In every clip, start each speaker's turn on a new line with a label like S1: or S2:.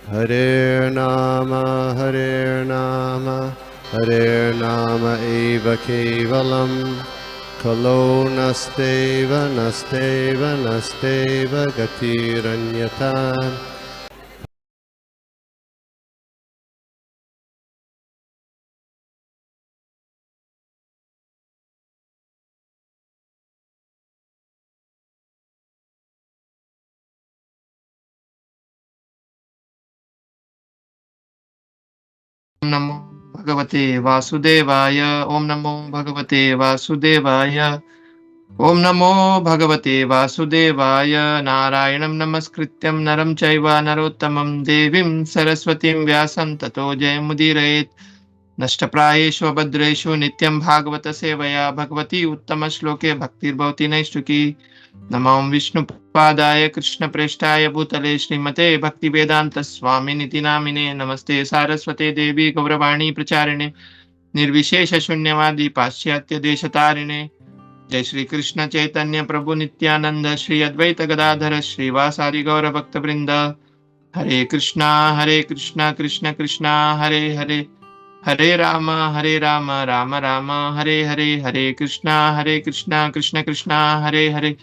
S1: Hare Nama Hare Nama eva kevalam Kalo nasteva nasteva nasteva gatiranyata.
S2: ओम नमो भगवते वासुदेवाय। ओम नमो भगवते वासुदेवाय। ओम नमो भगवते वासुदेवाय। नारायणं नमस्कृत्यं नरं चैव नरोत्तमं देवीं सरस्वतीं व्यासं ततो जयमुदीरयेत्। नष्टप्रायेषु भद्रेषु नित्यं भागवत सेवया भगवती उत्तमश्लोके भक्तिर्भवति नैष्ठिकी। नमो विष्णुपादाय कृष्णप्रेष्ठाय भूतले श्रीमते भक्तिवेदांत स्वामिनिति नामिने। नमस्ते सारस्वते देवी गौरवाणी प्रचारिणे निर्विशेष शून्यवादी पाश्चात्य देशतारिणे। जय श्री कृष्ण चैतन्य प्रभु नित्यानंद श्री अद्वैत गदाधर श्रीवासादि गौर भक्त वृंद। हरे कृष्णा कृष्ण कृष्णा हरे हरे, हरे राम राम राम हरे हरे। हरे कृष्णा कृष्ण कृष्णा हरे हरे,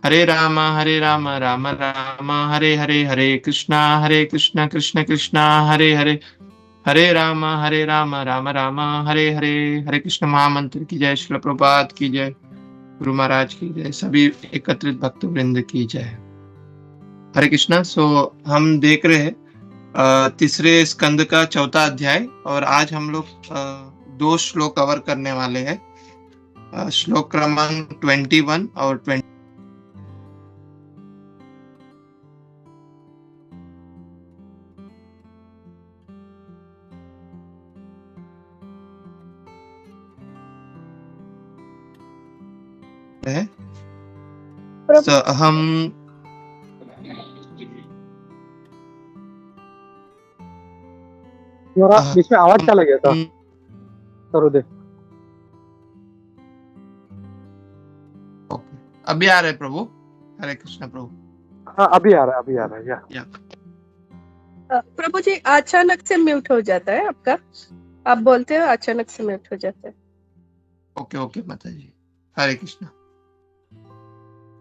S2: हरे राम राम राम हरे हरे। हरे कृष्णा कृष्ण कृष्णा हरे हरे, हरे राम राम राम हरे हरे। हरे कृष्ण महामंत्र की जय। श्रील प्रभुपाद की जय। गुरु महाराज की जय। सभी एकत्रित भक्त वृंद की जय। हरे कृष्णा। हम देख रहे हैं तीसरे स्कंद का चौथा अध्याय, और आज हम लोग दो श्लोक कवर करने वाले हैं। श्लोक क्रमांक 21 और 20 है। हम
S3: बीच में आवाज चला गया था सरोदे।
S2: अभी आ रहे प्रभु। हरे कृष्ण प्रभु।
S3: हाँ अभी आ रहा है
S2: या
S4: प्रभु जी अचानक से म्यूट हो जाता है आपका, आप बोलते हो अचानक से म्यूट हो जाता है।
S2: ओके माता जी। हरे कृष्ण।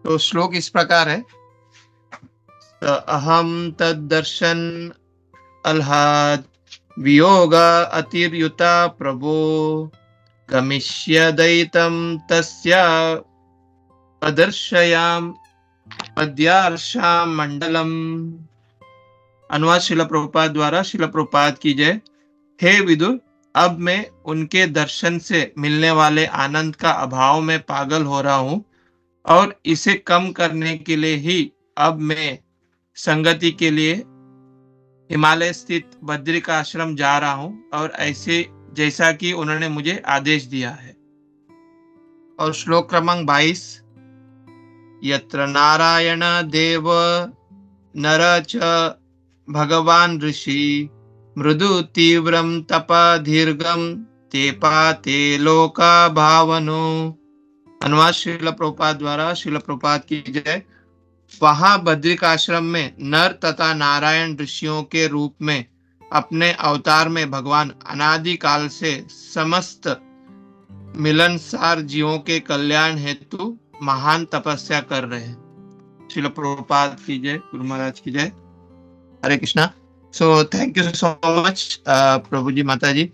S2: तो श्लोक इस प्रकार है। अहम तद्दर्शन अल्हाद वियोग अतिर्युता प्रभो गमिष्य दैतम तस्या प्रदर्शयाम पद्यार्षाम मंडलम। अनुवाद शिला प्रभुपाद द्वारा। शिला प्रभुपाद की जय। हे विदुर, अब मैं उनके दर्शन से मिलने वाले आनंद का अभाव में पागल हो रहा हूं, और इसे कम करने के लिए ही अब मैं संगति के लिए हिमालय स्थित बद्री का आश्रम जा रहा हूं, और ऐसे जैसा कि उन्होंने मुझे आदेश दिया है। और श्लोक क्रमांक 22। यत्र नारायण देव नर च भगवान ऋषि मृदु तीव्रम तपा दीर्घम ते पाते लोका भावनो। अनुवाद श्रील प्रभुपाद द्वारा। श्रील प्रभुपाद की जय। वहां बद्रिक आश्रम में नर तथा नारायण ऋषियों के रूप में अपने अवतार में भगवान अनादि काल से समस्त मिलनसार जीवों के कल्याण हेतु महान तपस्या कर रहे हैं। श्रील प्रभुपाद की जय। गुरु महाराज की जय। Hare Krishna. So thank you so much प्रभु जी, माता जी।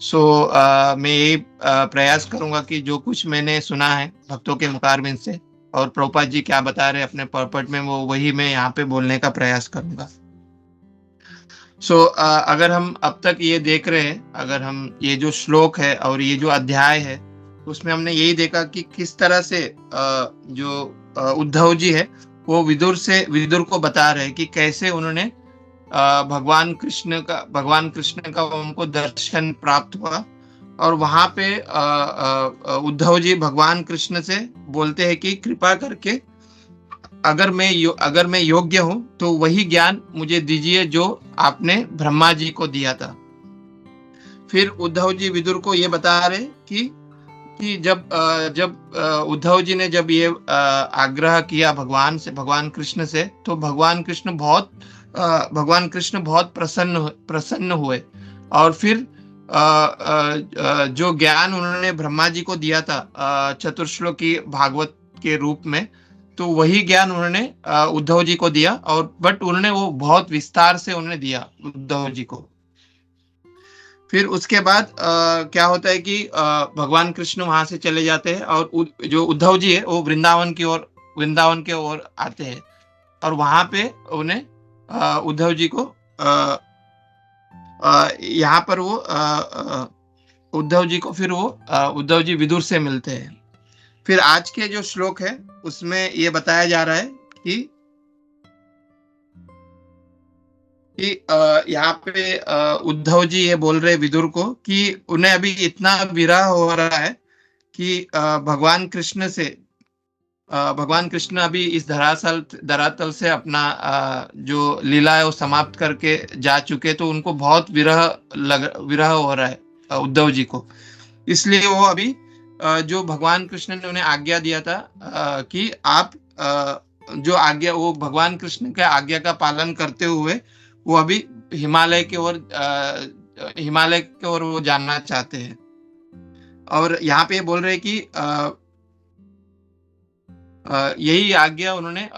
S2: मैं यही प्रयास करूंगा कि जो कुछ मैंने सुना है भक्तों के मुखारबिंद से, और प्रभुपाद जी क्या बता रहे अपने पर्पट में, वो वही मैं यहाँ पे बोलने का प्रयास करूंगा। अगर हम अब तक ये देख रहे हैं, अगर हम ये जो श्लोक है और ये जो अध्याय है, उसमें हमने यही देखा कि किस तरह से जो उद्धव जी है वो विदुर को बता रहे हैं कि कैसे उन्होंने भगवान कृष्ण का उनको दर्शन प्राप्त हुआ। और वहां पे उद्धव जी भगवान कृष्ण से बोलते हैं कि कृपा करके अगर मैं योग्य हूं तो वही ज्ञान मुझे दीजिए जो आपने ब्रह्मा जी को दिया था। फिर उद्धव जी विदुर को ये बता रहे कि जब उद्धव जी ने जब ये आग्रह किया भगवान कृष्ण से, तो भगवान कृष्ण बहुत भगवान कृष्ण बहुत प्रसन्न हुए और फिर जो ज्ञान उन्होंने ब्रह्मा जी को दिया था चतुर्श्लोकी भागवत के रूप में, तो वही ज्ञान उन्होंने उद्धव जी को दिया, और बट उन्होंने वो बहुत विस्तार से उन्होंने दिया उद्धव जी को। फिर उसके बाद क्या होता है कि भगवान कृष्ण वहां से चले जाते हैं और जो उद्धव जी है वो वृंदावन के ओर आते हैं, और वहां पे उन्हें उद्धव जी को यहाँ पर वो उद्धव जी को फिर वो उद्धव जी विदुर से मिलते हैं। फिर आज के जो श्लोक है उसमें ये बताया जा रहा है कि यहाँ पे उद्धव जी ये बोल रहे विदुर को कि उन्हें अभी इतना विरह हो रहा है कि भगवान कृष्ण अभी इस धरातल से अपना जो लीला है वो समाप्त करके जा चुके, तो उनको बहुत विरह हो रहा है उद्धव जी को। इसलिए वो अभी जो भगवान कृष्ण ने उन्हें आज्ञा दिया था कि आप जो आज्ञा, वो भगवान कृष्ण के आज्ञा का पालन करते हुए वो अभी हिमालय की ओर वो जानना चाहते हैं। और यहाँ पे बोल रहे कि यही आज्ञा उन्होंने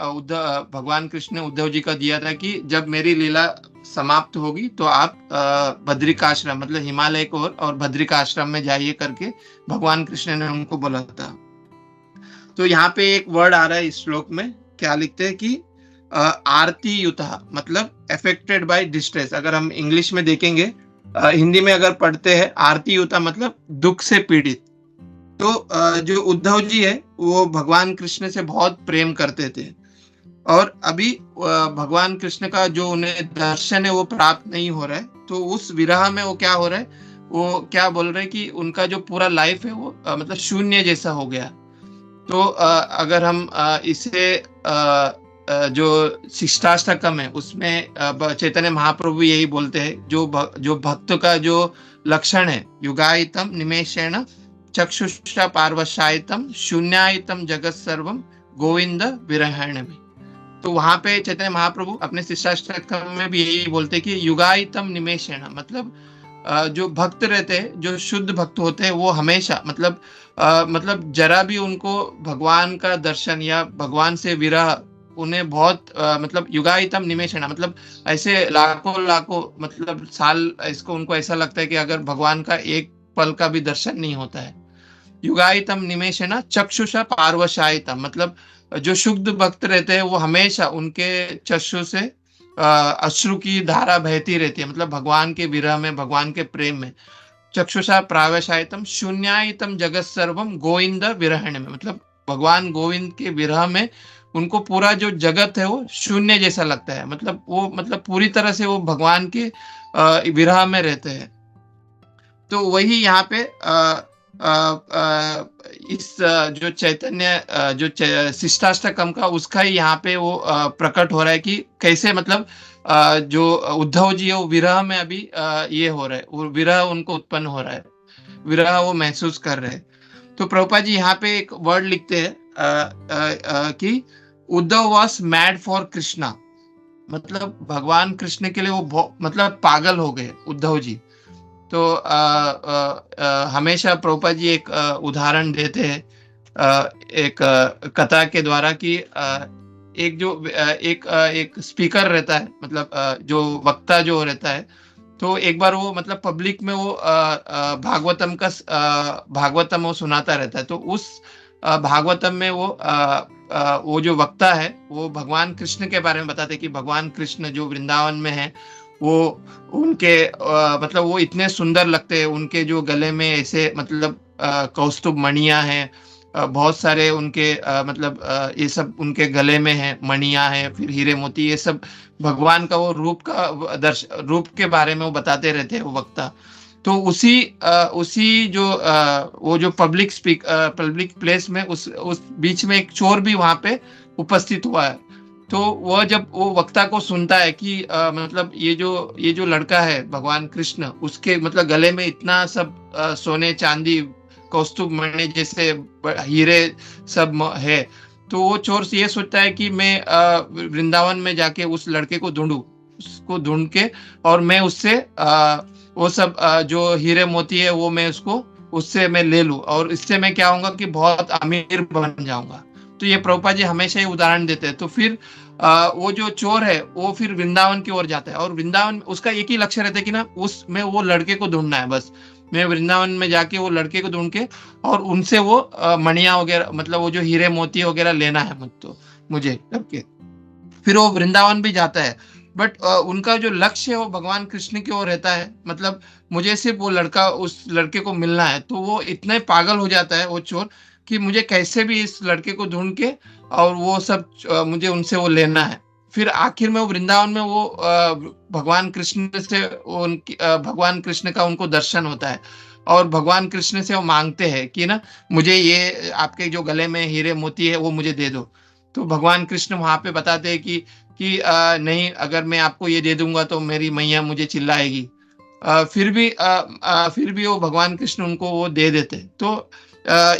S2: भगवान कृष्ण ने उद्धव जी का दिया था कि जब मेरी लीला समाप्त होगी तो आप बद्रिकाश्रम मतलब हिमालय को और बद्रिकाश्रम में जाइए करके भगवान कृष्ण ने उनको बोला था। तो यहाँ पे एक वर्ड आ रहा है इस श्लोक में, क्या लिखते हैं कि आरती युता मतलब अफेक्टेड बाय डिस्ट्रेस। अगर हम इंग्लिश में देखेंगे, हिंदी में अगर पढ़ते हैं आरती युता मतलब दुख से पीड़ित। तो जो उद्धव जी है वो भगवान कृष्ण से बहुत प्रेम करते थे, और अभी भगवान कृष्ण का जो उन्हें दर्शन है वो प्राप्त नहीं हो रहा है। तो उस विरह में वो क्या हो रहा है, वो क्या बोल रहे हैं कि उनका जो पूरा लाइफ है वो मतलब शून्य जैसा हो गया। तो अगर हम इसे जो शिष्टाष्टकम है उसमें चैतन्य महाप्रभु यही बोलते हैं, जो भक्त का जो लक्षण है, युगायितम निमेषेण चक्षुषा पार्वशायितम शून्यायितम जगत सर्वम गोविंद विरहण में। तो वहां पे चैतन्य महाप्रभु अपने शिष्टाष्टकम में भी यही बोलते हैं कि युगायितम निमेषेण मतलब जो भक्त रहते हैं, जो शुद्ध भक्त होते हैं, वो हमेशा मतलब जरा भी उनको भगवान का दर्शन या भगवान से विरह उन्हें बहुत मतलब युगायितम निमेषेण मतलब ऐसे लाखों मतलब साल इसको उनको ऐसा लगता है कि अगर भगवान का एक पल का भी दर्शन नहीं होता है। युगायितम निमेषेण चक्षुषा पार्वशायितम मतलब जो शुद्ध भक्त रहते हैं वो हमेशा उनके चक्षु से अश्रु की धारा बहती रहती है, मतलब भगवान के विरह में, भगवान के प्रेम में। चक्षुषा प्रावशायितम शून्यायितम जगत सर्वम गोविंद विरहण में मतलब भगवान गोविंद के विरह में उनको पूरा जो जगत है वो शून्य जैसा लगता है, मतलब वो मतलब पूरी तरह से वो भगवान के विरह में रहते हैं। तो वही यहाँ पे इस जो चैतन्य जो शिष्टाष्टकम का उसका ही यहाँ पे वो प्रकट हो रहा है कि कैसे मतलब जो उद्धव जी है वो विरह में अभी ये हो रहा है, वो विरह उनको उत्पन्न हो रहा है, विरह वो महसूस कर रहे हैं। तो प्रभुपाद जी यहाँ पे एक वर्ड लिखते हैं कि Uddhav was mad for Krishna मतलब भगवान कृष्ण के लिए वो मतलब पागल हो गए उद्धव जी। तो हमेशा प्रभुपाद जी एक उदाहरण देते हैं एक कथा के द्वारा कि एक स्पीकर रहता है, मतलब जो वक्ता जो रहता है, तो एक बार वो मतलब पब्लिक में वो भागवतम वो सुनाता रहता है। तो उस भागवतम में वो जो वक्ता है वो भगवान कृष्ण के बारे में बताते हैं कि भगवान कृष्ण जो वृंदावन में है वो उनके मतलब वो इतने सुंदर लगते हैं, उनके जो गले में ऐसे मतलब कौस्तुभ मणियां हैं, बहुत सारे उनके मतलब ये सब उनके गले में है, मणियां हैं, फिर हीरे मोती, ये सब भगवान का वो रूप के बारे में वो बताते रहते हैं वो वक्ता। तो उसी जो वो जो पब्लिक प्लेस में उस बीच में एक चोर भी वहां पे उपस्थित हुआ है। तो वह जब वो वक्ता को सुनता है कि मतलब ये जो लड़का है भगवान कृष्ण, उसके मतलब गले में इतना सब सोने चांदी कौस्तुभ मणि जैसे हीरे सब है, तो वो चोर ये सोचता है कि मैं वृंदावन में जाके उस लड़के को ढूंढूं। उसको ढूंढ के और मैं उससे वो सब जो हीरे मोती है वो मैं उससे मैं ले लूं, और इससे मैं क्या होऊंगा कि बहुत अमीर बन जाऊंगा। तो ये प्रभुपाद जी हमेशा ही उदाहरण देते हैं। तो फिर वो जो चोर है वो फिर वृंदावन की ओर जाता है, और वृंदावन उसका एक ही लक्ष्य रहता है कि ना उसमें वो लड़के को ढूंढना है बस। मैं वृंदावन में जाके वो लड़के को ढूंढ के और उनसे वो मणिया वगैरह, मतलब वो जो हीरे मोती वगैरह लेना है मुझे करके। फिर वो वृंदावन भी जाता है, बट उनका जो लक्ष्य है वो भगवान कृष्ण की ओर रहता है। मतलब मुझे सिर्फ वो लड़का, उस लड़के को मिलना है। तो वो इतने पागल हो जाता है वो चोर कि मुझे कैसे भी इस लड़के को ढूंढ के और वो सब मुझे उनसे वो लेना है। फिर आखिर में वो वृंदावन में वो भगवान कृष्ण से भगवान कृष्ण का उनको दर्शन होता है, और भगवान कृष्ण से वो मांगते हैं कि ना मुझे ये आपके जो गले में हीरे मोती है वो मुझे दे दो। तो भगवान कृष्ण वहां पे बताते हैं कि नहीं, अगर मैं आपको ये दे दूंगा तो मेरी मैया मुझे चिल्लाएगी। फिर भी वो भगवान कृष्ण उनको वो दे देते। तो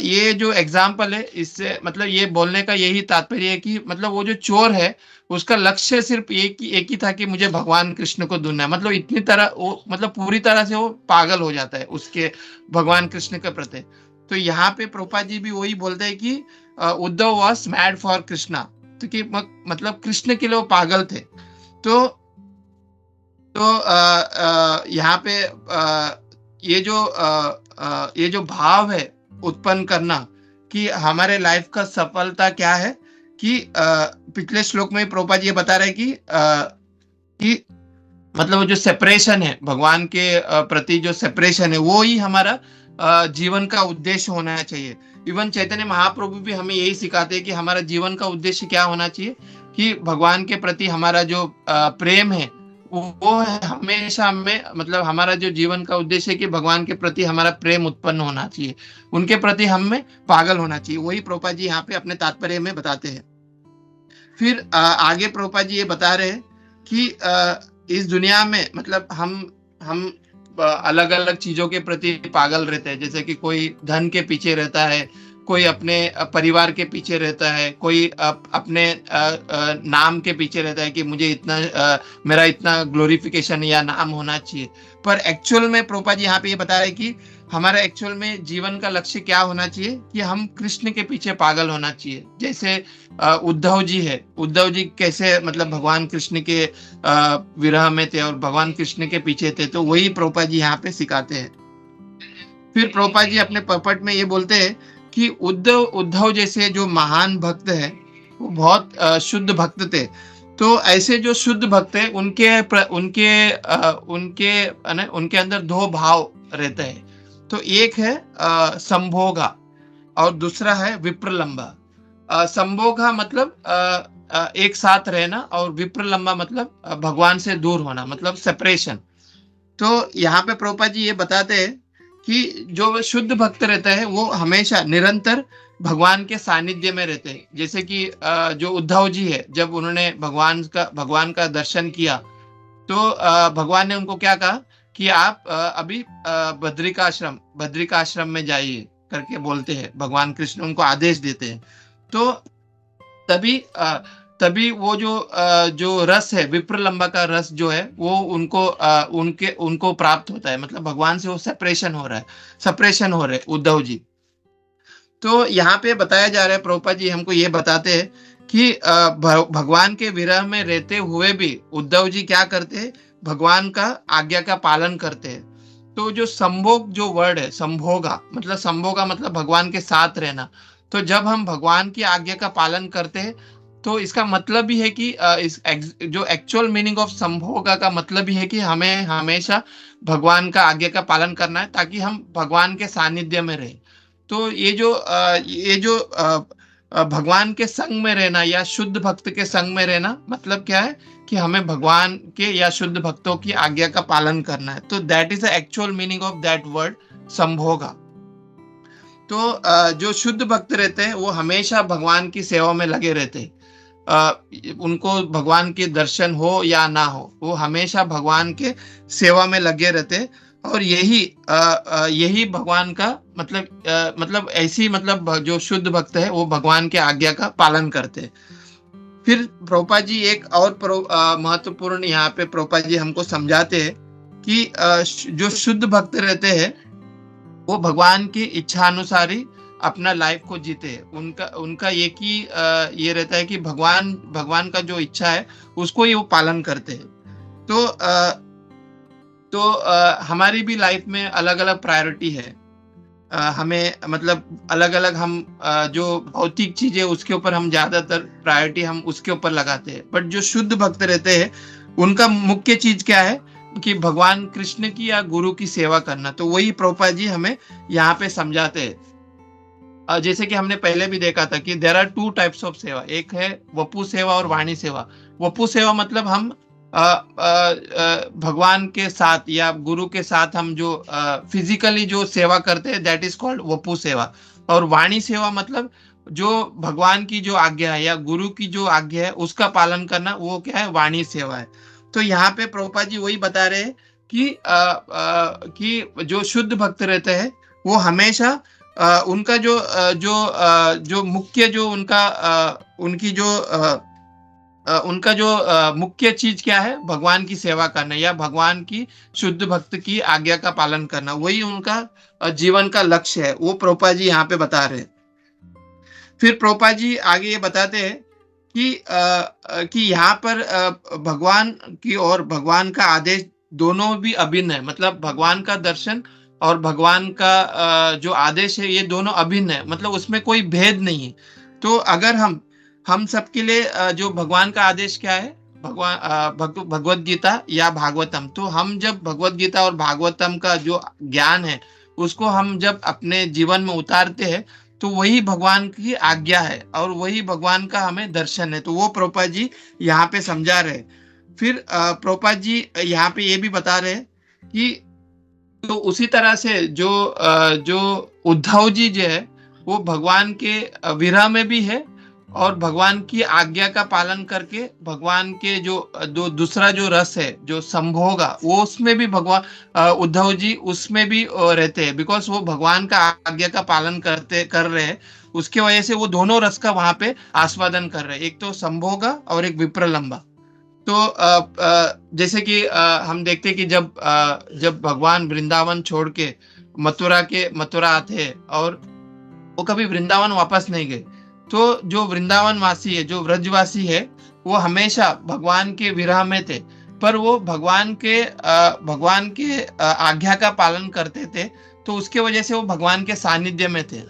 S2: ये जो एग्जाम्पल है, इससे मतलब ये बोलने का यही तात्पर्य है कि मतलब वो जो चोर है उसका लक्ष्य सिर्फ एक ही था कि मुझे भगवान कृष्ण को ढूंढना है। मतलब इतनी तरह वो, मतलब पूरी तरह से वो पागल हो जाता है उसके भगवान कृष्ण के प्रति। तो यहाँ पे प्रभुपाद जी भी वही बोलते हैं कि Uddhav was mad for Krishna. तो कि मतलब कृष्ण के लिए वो पागल थे। तो यहाँ पे ये जो भाव है उत्पन्न करना कि हमारे लाइफ का सफलता क्या है, कि पिछले श्लोक में प्रभुपाद ये बता रहे कि मतलब जो सेपरेशन है भगवान के प्रति, जो सेपरेशन है वो ही हमारा जीवन का उद्देश्य होना चाहिए। इवन चैतन्य महाप्रभु भी हमें यही सिखाते हैं कि हमारा जीवन का उद्देश्य क्या होना चाहिए, कि भगवान के प्रति हमारा जो प्रेम है वो है हमेशा हमें, मतलब हमारा जो जीवन का उद्देश्य है कि भगवान के प्रति हमारा प्रेम उत्पन्न होना चाहिए, उनके प्रति हमें पागल होना चाहिए। वही प्रभुपाद जी यहाँ पे अपने तात्पर्य में बताते हैं। फिर आगे प्रभुपाद जी ये बता रहे हैं कि इस दुनिया में मतलब हम अलग अलग चीजों के प्रति पागल रहते हैं। जैसे कि कोई धन के पीछे रहता है, कोई अपने परिवार के पीछे रहता है, कोई अपने नाम के पीछे रहता है कि मुझे मेरा इतना ग्लोरिफिकेशन या नाम होना चाहिए। पर एक्चुअल में प्रभुपाद जी यहाँ पे ये बता रहे हैं कि हमारा एक्चुअल में जीवन का लक्ष्य क्या होना चाहिए, कि हम कृष्ण के पीछे पागल होना चाहिए। जैसे उद्धव जी है, उद्धव जी कैसे मतलब भगवान कृष्ण के विरह में थे और भगवान कृष्ण के पीछे थे। तो वही प्रभुपाद जी यहाँ पे सिखाते हैं। फिर प्रभुपाद जी अपने पर्पट में ये बोलते हैं कि उद्धव जैसे जो महान भक्त है वो बहुत शुद्ध भक्त थे। तो ऐसे जो शुद्ध भक्त है उनके अंदर दो भाव रहते हैं। तो एक है संभोगा और दूसरा है विप्रलंबा। संभोगा मतलब एक साथ रहना, और विप्रलंबा मतलब भगवान से दूर होना, मतलब सेपरेशन। तो यहाँ पे प्रभुपाद जी ये बताते हैं कि जो शुद्ध भक्त रहता है वो हमेशा निरंतर भगवान के सानिध्य में रहते हैं। जैसे कि जो उद्धव जी है, जब उन्होंने भगवान का दर्शन किया तो भगवान ने उनको क्या कहा कि आप अभी बद्रिकाश्रम में जाइए करके बोलते हैं। भगवान कृष्ण उनको आदेश देते हैं। तो तभी वो जो रस है, विप्रलंबा का रस जो है वो उनको प्राप्त होता है। मतलब भगवान से वो सेपरेशन हो रहे उद्धव जी। तो यहाँ पे बताया जा रहा है, प्रभुपाद जी हमको ये बताते हैं कि भगवान के विरह में रहते हुए भी उद्धव जी क्या करते हैं, भगवान का आज्ञा का पालन करते हैं। तो जो संभोग जो वर्ड है, संभोगा मतलब भगवान के साथ रहना। तो जब हम भगवान की आज्ञा का पालन करते हैं तो इसका मतलब भी है कि जो एक्चुअल मीनिंग ऑफ संभोगा का मतलब भी है कि हमें हमेशा भगवान का आज्ञा का पालन करना है, ताकि हम भगवान के सानिध्य में रहें। तो ये जो भगवान के संग में रहना या शुद्ध भक्त के संग में रहना मतलब क्या है, कि हमें भगवान के या शुद्ध भक्तों की आज्ञा का पालन करना है। तो that is the actual meaning of that word संभोगा। तो जो शुद्ध भक्त रहते हैं वो हमेशा भगवान की सेवा में लगे रहते हैं। उनको भगवान के दर्शन हो या ना हो, वो हमेशा भगवान के सेवा में लगे रहते। और यही भगवान का मतलब ऐसी मतलब जो शुद्ध भक्त है वो भगवान के आज्ञा का पालन करते हैं। फिर प्रभुपाद जी एक और महत्वपूर्ण यहाँ पे प्रभुपाद जी हमको समझाते हैं कि जो शुद्ध भक्त रहते हैं वो भगवान की इच्छा अनुसार ही अपना लाइफ को जीते। उनका एक ही ये रहता है कि भगवान का जो इच्छा है उसको ही वो पालन करते हैं। तो हमारी भी लाइफ में अलग अलग प्रायोरिटी है। हमें मतलब अलग अलग हम जो भौतिक चीजें उसके ऊपर हम ज्यादातर प्रायोरिटी हम उसके ऊपर लगाते हैं। बट जो शुद्ध भक्त रहते हैं उनका मुख्य चीज क्या है कि भगवान कृष्ण की या गुरु की सेवा करना। तो वही प्रभुपाद जी हमें यहाँ पे समझाते हैं। जैसे कि हमने पहले भी देखा था कि देयर आर 2 टाइप्स ऑफ सेवा, एक है वपु सेवा और वाणी सेवा। वपु सेवा मतलब हम भगवान के साथ या गुरु के साथ हम जो फिजिकली जो सेवा करते हैं दैट इज कॉल्ड वपु सेवा। और वाणी सेवा मतलब जो भगवान की जो आज्ञा है या गुरु की जो आज्ञा है उसका पालन करना, वो क्या है, वाणी सेवा है। तो यहाँ पे प्रभुपाद जी वही बता रहे हैं कि जो शुद्ध भक्त रहते हैं वो हमेशा उनका जो मुख्य जो उनका जो मुख्य चीज क्या है, भगवान की सेवा करना या भगवान की शुद्ध भक्त की आज्ञा का पालन करना, वही उनका जीवन का लक्ष्य है। वो प्रभुपाद जी यहाँ पे बता रहे हैं। फिर प्रभुपाद जी आगे ये बताते हैं कि यहाँ पर भगवान की और भगवान का आदेश दोनों भी अभिन्न है। मतलब भगवान का दर्शन और भगवान का जो आदेश है ये दोनों अभिन्न है, मतलब उसमें कोई भेद नहीं है। तो अगर हम सबके लिए जो भगवान का आदेश क्या है, भगवत गीता या भागवतम, तो हम जब भगवत गीता और भागवतम का जो ज्ञान है उसको हम जब अपने जीवन में उतारते हैं तो वही भगवान की आज्ञा है और वही भगवान का हमें दर्शन है। तो वो प्रभुपाद जी यहाँ पे समझा रहे। फिर प्रभुपाद जी यहाँ पे ये भी बता रहे कि तो उसी तरह से जो उद्धव जी जो है वो भगवान के विरह में भी है और भगवान की आज्ञा का पालन करके भगवान के जो दूसरा जो रस है जो संभोगा, वो उसमें भी भगवान उद्धव जी उसमें भी रहते हैं, बिकॉज वो भगवान का आज्ञा का पालन कर रहे हैं। उसके वजह से वो दोनों रस का वहां पे आस्वादन कर रहे हैं, एक तो संभोगा और एक विप्रलंबा। तो जैसे कि हम देखते कि जब भगवान वृंदावन छोड़ के मथुरा आते और वो कभी वृंदावन वापस नहीं गए, तो जो वृंदावन वासी है, जो व्रजवासी है, वो हमेशा भगवान के विरह में थे, पर वो भगवान के आज्ञा का पालन करते थे, तो उसके वजह से वो भगवान के सानिध्य में थे।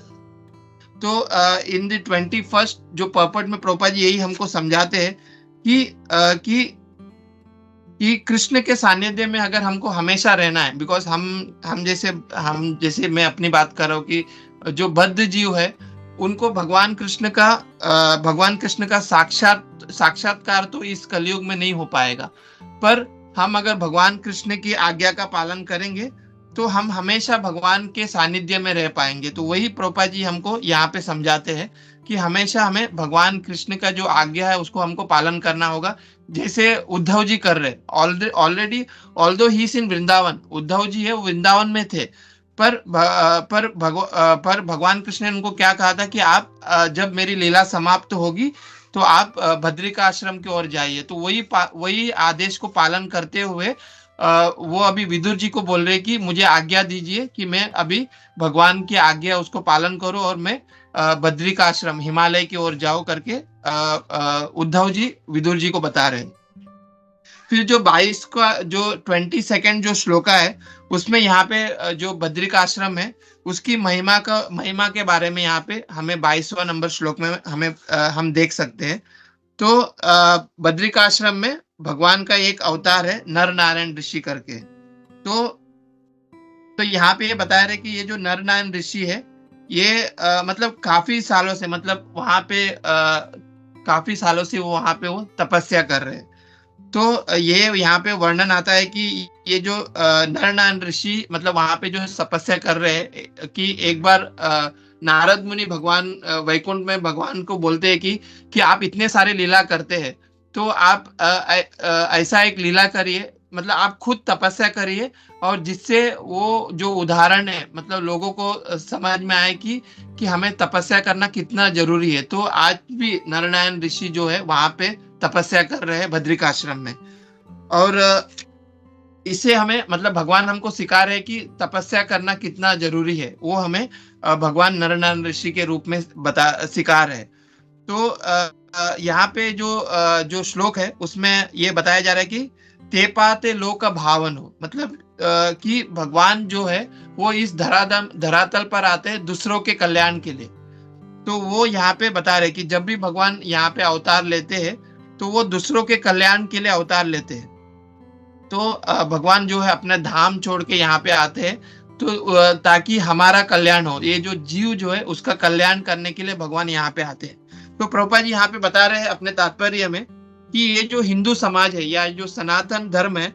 S2: तो इन द 21st जो पर्पट में प्रभुपाद जी यही हमको समझाते हैं कि कृष्ण के सानिध्य में अगर हमको हमेशा रहना है, बिकॉज हम जैसे मैं अपनी बात कर रहा हूँ कि जो बद्ध जीव है उनको भगवान कृष्ण का साक्षात्कार तो इस कलयुग में नहीं हो पाएगा, पर हम अगर भगवान कृष्ण की आज्ञा का पालन करेंगे तो हम हमेशा भगवान के सानिध्य में रह पाएंगे। तो वही प्रभुपाद जी हमको यहाँ पे समझाते हैं कि हमेशा हमें भगवान कृष्ण का जो आज्ञा है उसको हमको पालन करना होगा, जैसे उद्धव जी कर रहे। Already although he is in Vrindavan, Uddhav ji है वो वृंदावन में थे, पर भगवान कृष्ण ने उनको क्या कहा था कि आप जब मेरी लीला समाप्त होगी तो आप बद्रिका आश्रम की ओर जाइए। तो वही आदेश को पालन करते हुए वो अभी विदुर जी को बोल रहे कि मुझे आज्ञा दीजिए कि मैं अभी भगवान की आज्ञा उसको पालन करूं और मैं बद्रिका आश्रम हिमालय की ओर जाऊं करके उद्धव जी विदुर जी को बता रहे हैं। फिर जो 22 का जो 22nd जो श्लोका है उसमें यहाँ पे जो बद्रिका आश्रम है उसकी महिमा के बारे में यहाँ पे हमें 22वां नंबर श्लोक में हम देख सकते हैं। तो बद्रिका आश्रम में भगवान का एक अवतार है नर नारायण ऋषि करके। तो यहाँ पे ये बता रहे कि ये जो नर नारायण ऋषि है ये मतलब काफी सालों से, मतलब वहां पे काफी सालों से वो वहां पे वो तपस्या कर रहे हैं। तो ये यहाँ पे वर्णन आता है कि ये जो नर नारायण ऋषि मतलब वहां पे जो तपस्या कर रहे हैं कि एक बार नारद मुनि भगवान वैकुंठ में भगवान को बोलते हैं कि आप इतने सारे लीला करते हैं तो आप ऐसा एक लीला करिए मतलब आप खुद तपस्या करिए, और जिससे वो जो उदाहरण है मतलब लोगों को समझ में आए कि हमें तपस्या करना कितना जरूरी है। तो आज भी नरनारायण ऋषि जो है वहां पे तपस्या कर रहे हैं बद्रिकाश्रम में। और इससे हमें मतलब भगवान हमको सिखा रहे हैं कि तपस्या करना कितना जरूरी है, वो हमें भगवान नरनारायण ऋषि के रूप में सिखा रहे हैं। तो यहाँ पे जो श्लोक है उसमें ये बताया जा रहा है कि ते पाते लोक भावन हो, मतलब कि भगवान जो है वो इस धरातल पर आते हैं दूसरों के कल्याण के लिए। तो वो यहाँ पे बता रहे कि जब भी भगवान यहाँ पे अवतार लेते हैं तो वो दूसरों के कल्याण के लिए अवतार लेते हैं। तो भगवान जो है अपना धाम छोड़ के यहाँ पे आते हैं, तो ताकि हमारा कल्याण हो, ये जो जीव जो है उसका कल्याण करने के लिए भगवान यहाँ पे आते हैं। तो प्रभुपाद जी यहाँ पे बता रहे हैं अपने तात्पर्य में कि ये जो हिंदू समाज है या जो सनातन धर्म है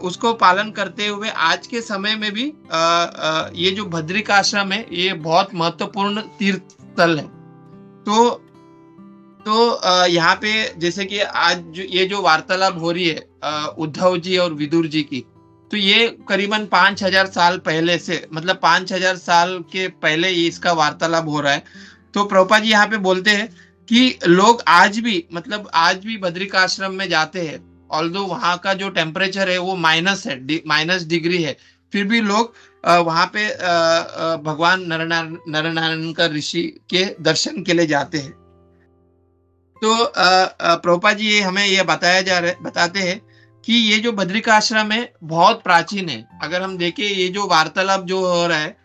S2: उसको पालन करते हुए आज के समय में भी ये जो बद्रिकाश्रम है ये बहुत महत्वपूर्ण तीर्थ स्थल है। तो यहाँ पे जैसे कि आज ये जो वार्तालाप हो रही है उद्धव जी और विदुर जी की, तो ये करीबन 5000 साल पहले से, मतलब 5000 साल के पहले ये इसका वार्तालाप हो रहा है। तो प्रभुपाद जी यहाँ पे बोलते हैं कि लोग आज भी बद्रिकाश्रम में जाते हैं, ऑल्दो वहाँ का जो टेम्परेचर है वो माइनस डिग्री है, फिर भी लोग वहाँ पे भगवान नरनारायण का ऋषि के दर्शन के लिए जाते हैं। तो प्रभुपाद जी ये हमें ये बताते हैं कि ये जो बद्रिकाश्रम है बहुत प्राचीन है। अगर हम देखें ये जो वार्तालाप जो हो रहा है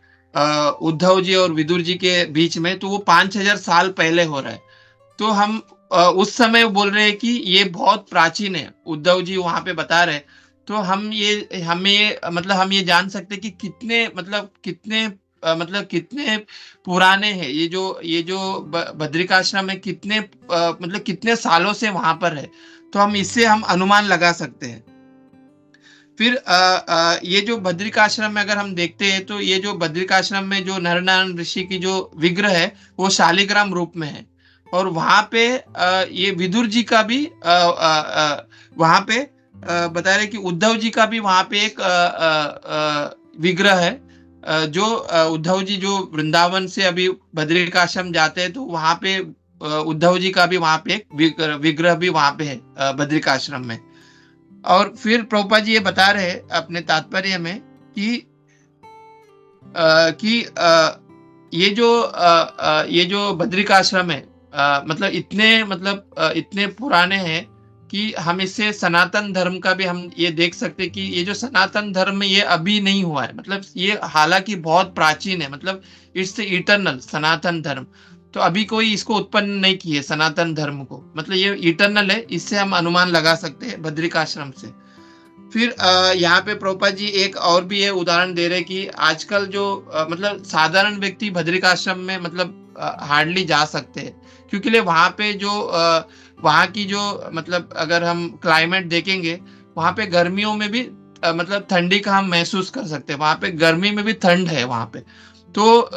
S2: उद्धव जी और विदुर जी के बीच में, तो वो 5000 साल पहले हो रहा है। तो हम उस समय बोल रहे हैं कि ये बहुत प्राचीन है, उद्धव जी वहां पे बता रहे। तो हम ये जान सकते हैं कि कितने पुराने हैं ये जो बद्रिकाश्रम है, कितने सालों से वहां पर है। तो हम इससे अनुमान लगा सकते हैं। फिर ये जो बद्रिकाश्रम में अगर हम देखते हैं तो ये जो बद्रिकाश्रम में जो नरनारायण ऋषि की जो विग्रह है वो शालिग्राम रूप में है। और वहां पे ये विदुर जी का भी वहां पे बता रहे कि उद्धव जी का भी वहां पे एक विग्रह है। जो उद्धव जी जो वृंदावन से अभी बद्रिकाश्रम जाते हैं तो वहां पे उद्धव जी का भी वहां पे एक विग्रह भी वहां पे है बद्रिकाश्रम में। और फिर प्रभुपाद जी ये बता रहे हैं अपने तात्पर्य में कि ये जो बद्रिकाश्रम है इतने पुराने हैं कि हम इससे सनातन धर्म का भी हम ये देख सकते हैं कि ये जो सनातन धर्म है ये अभी नहीं हुआ है, मतलब ये हालांकि बहुत प्राचीन है, मतलब इट्स इटर्नल सनातन धर्म। तो अभी कोई इसको उत्पन्न नहीं किए सनातन धर्म को, मतलब ये इटर्नल है, इससे हम अनुमान लगा सकते हैं बद्रिकाश्रम से। फिर यहाँ पे प्रभुपाद जी एक और भी ये उदाहरण दे रहे कि आजकल जो मतलब साधारण व्यक्ति बद्रिकाश्रम में हार्डली जा सकते हैं, क्योंकि वहां पे जो वहां की जो मतलब अगर हम क्लाइमेट देखेंगे वहां पे गर्मियों में भी मतलब ठंडी का हम महसूस कर सकते हैं, वहां पे गर्मी में भी ठंड है वहां पे। तो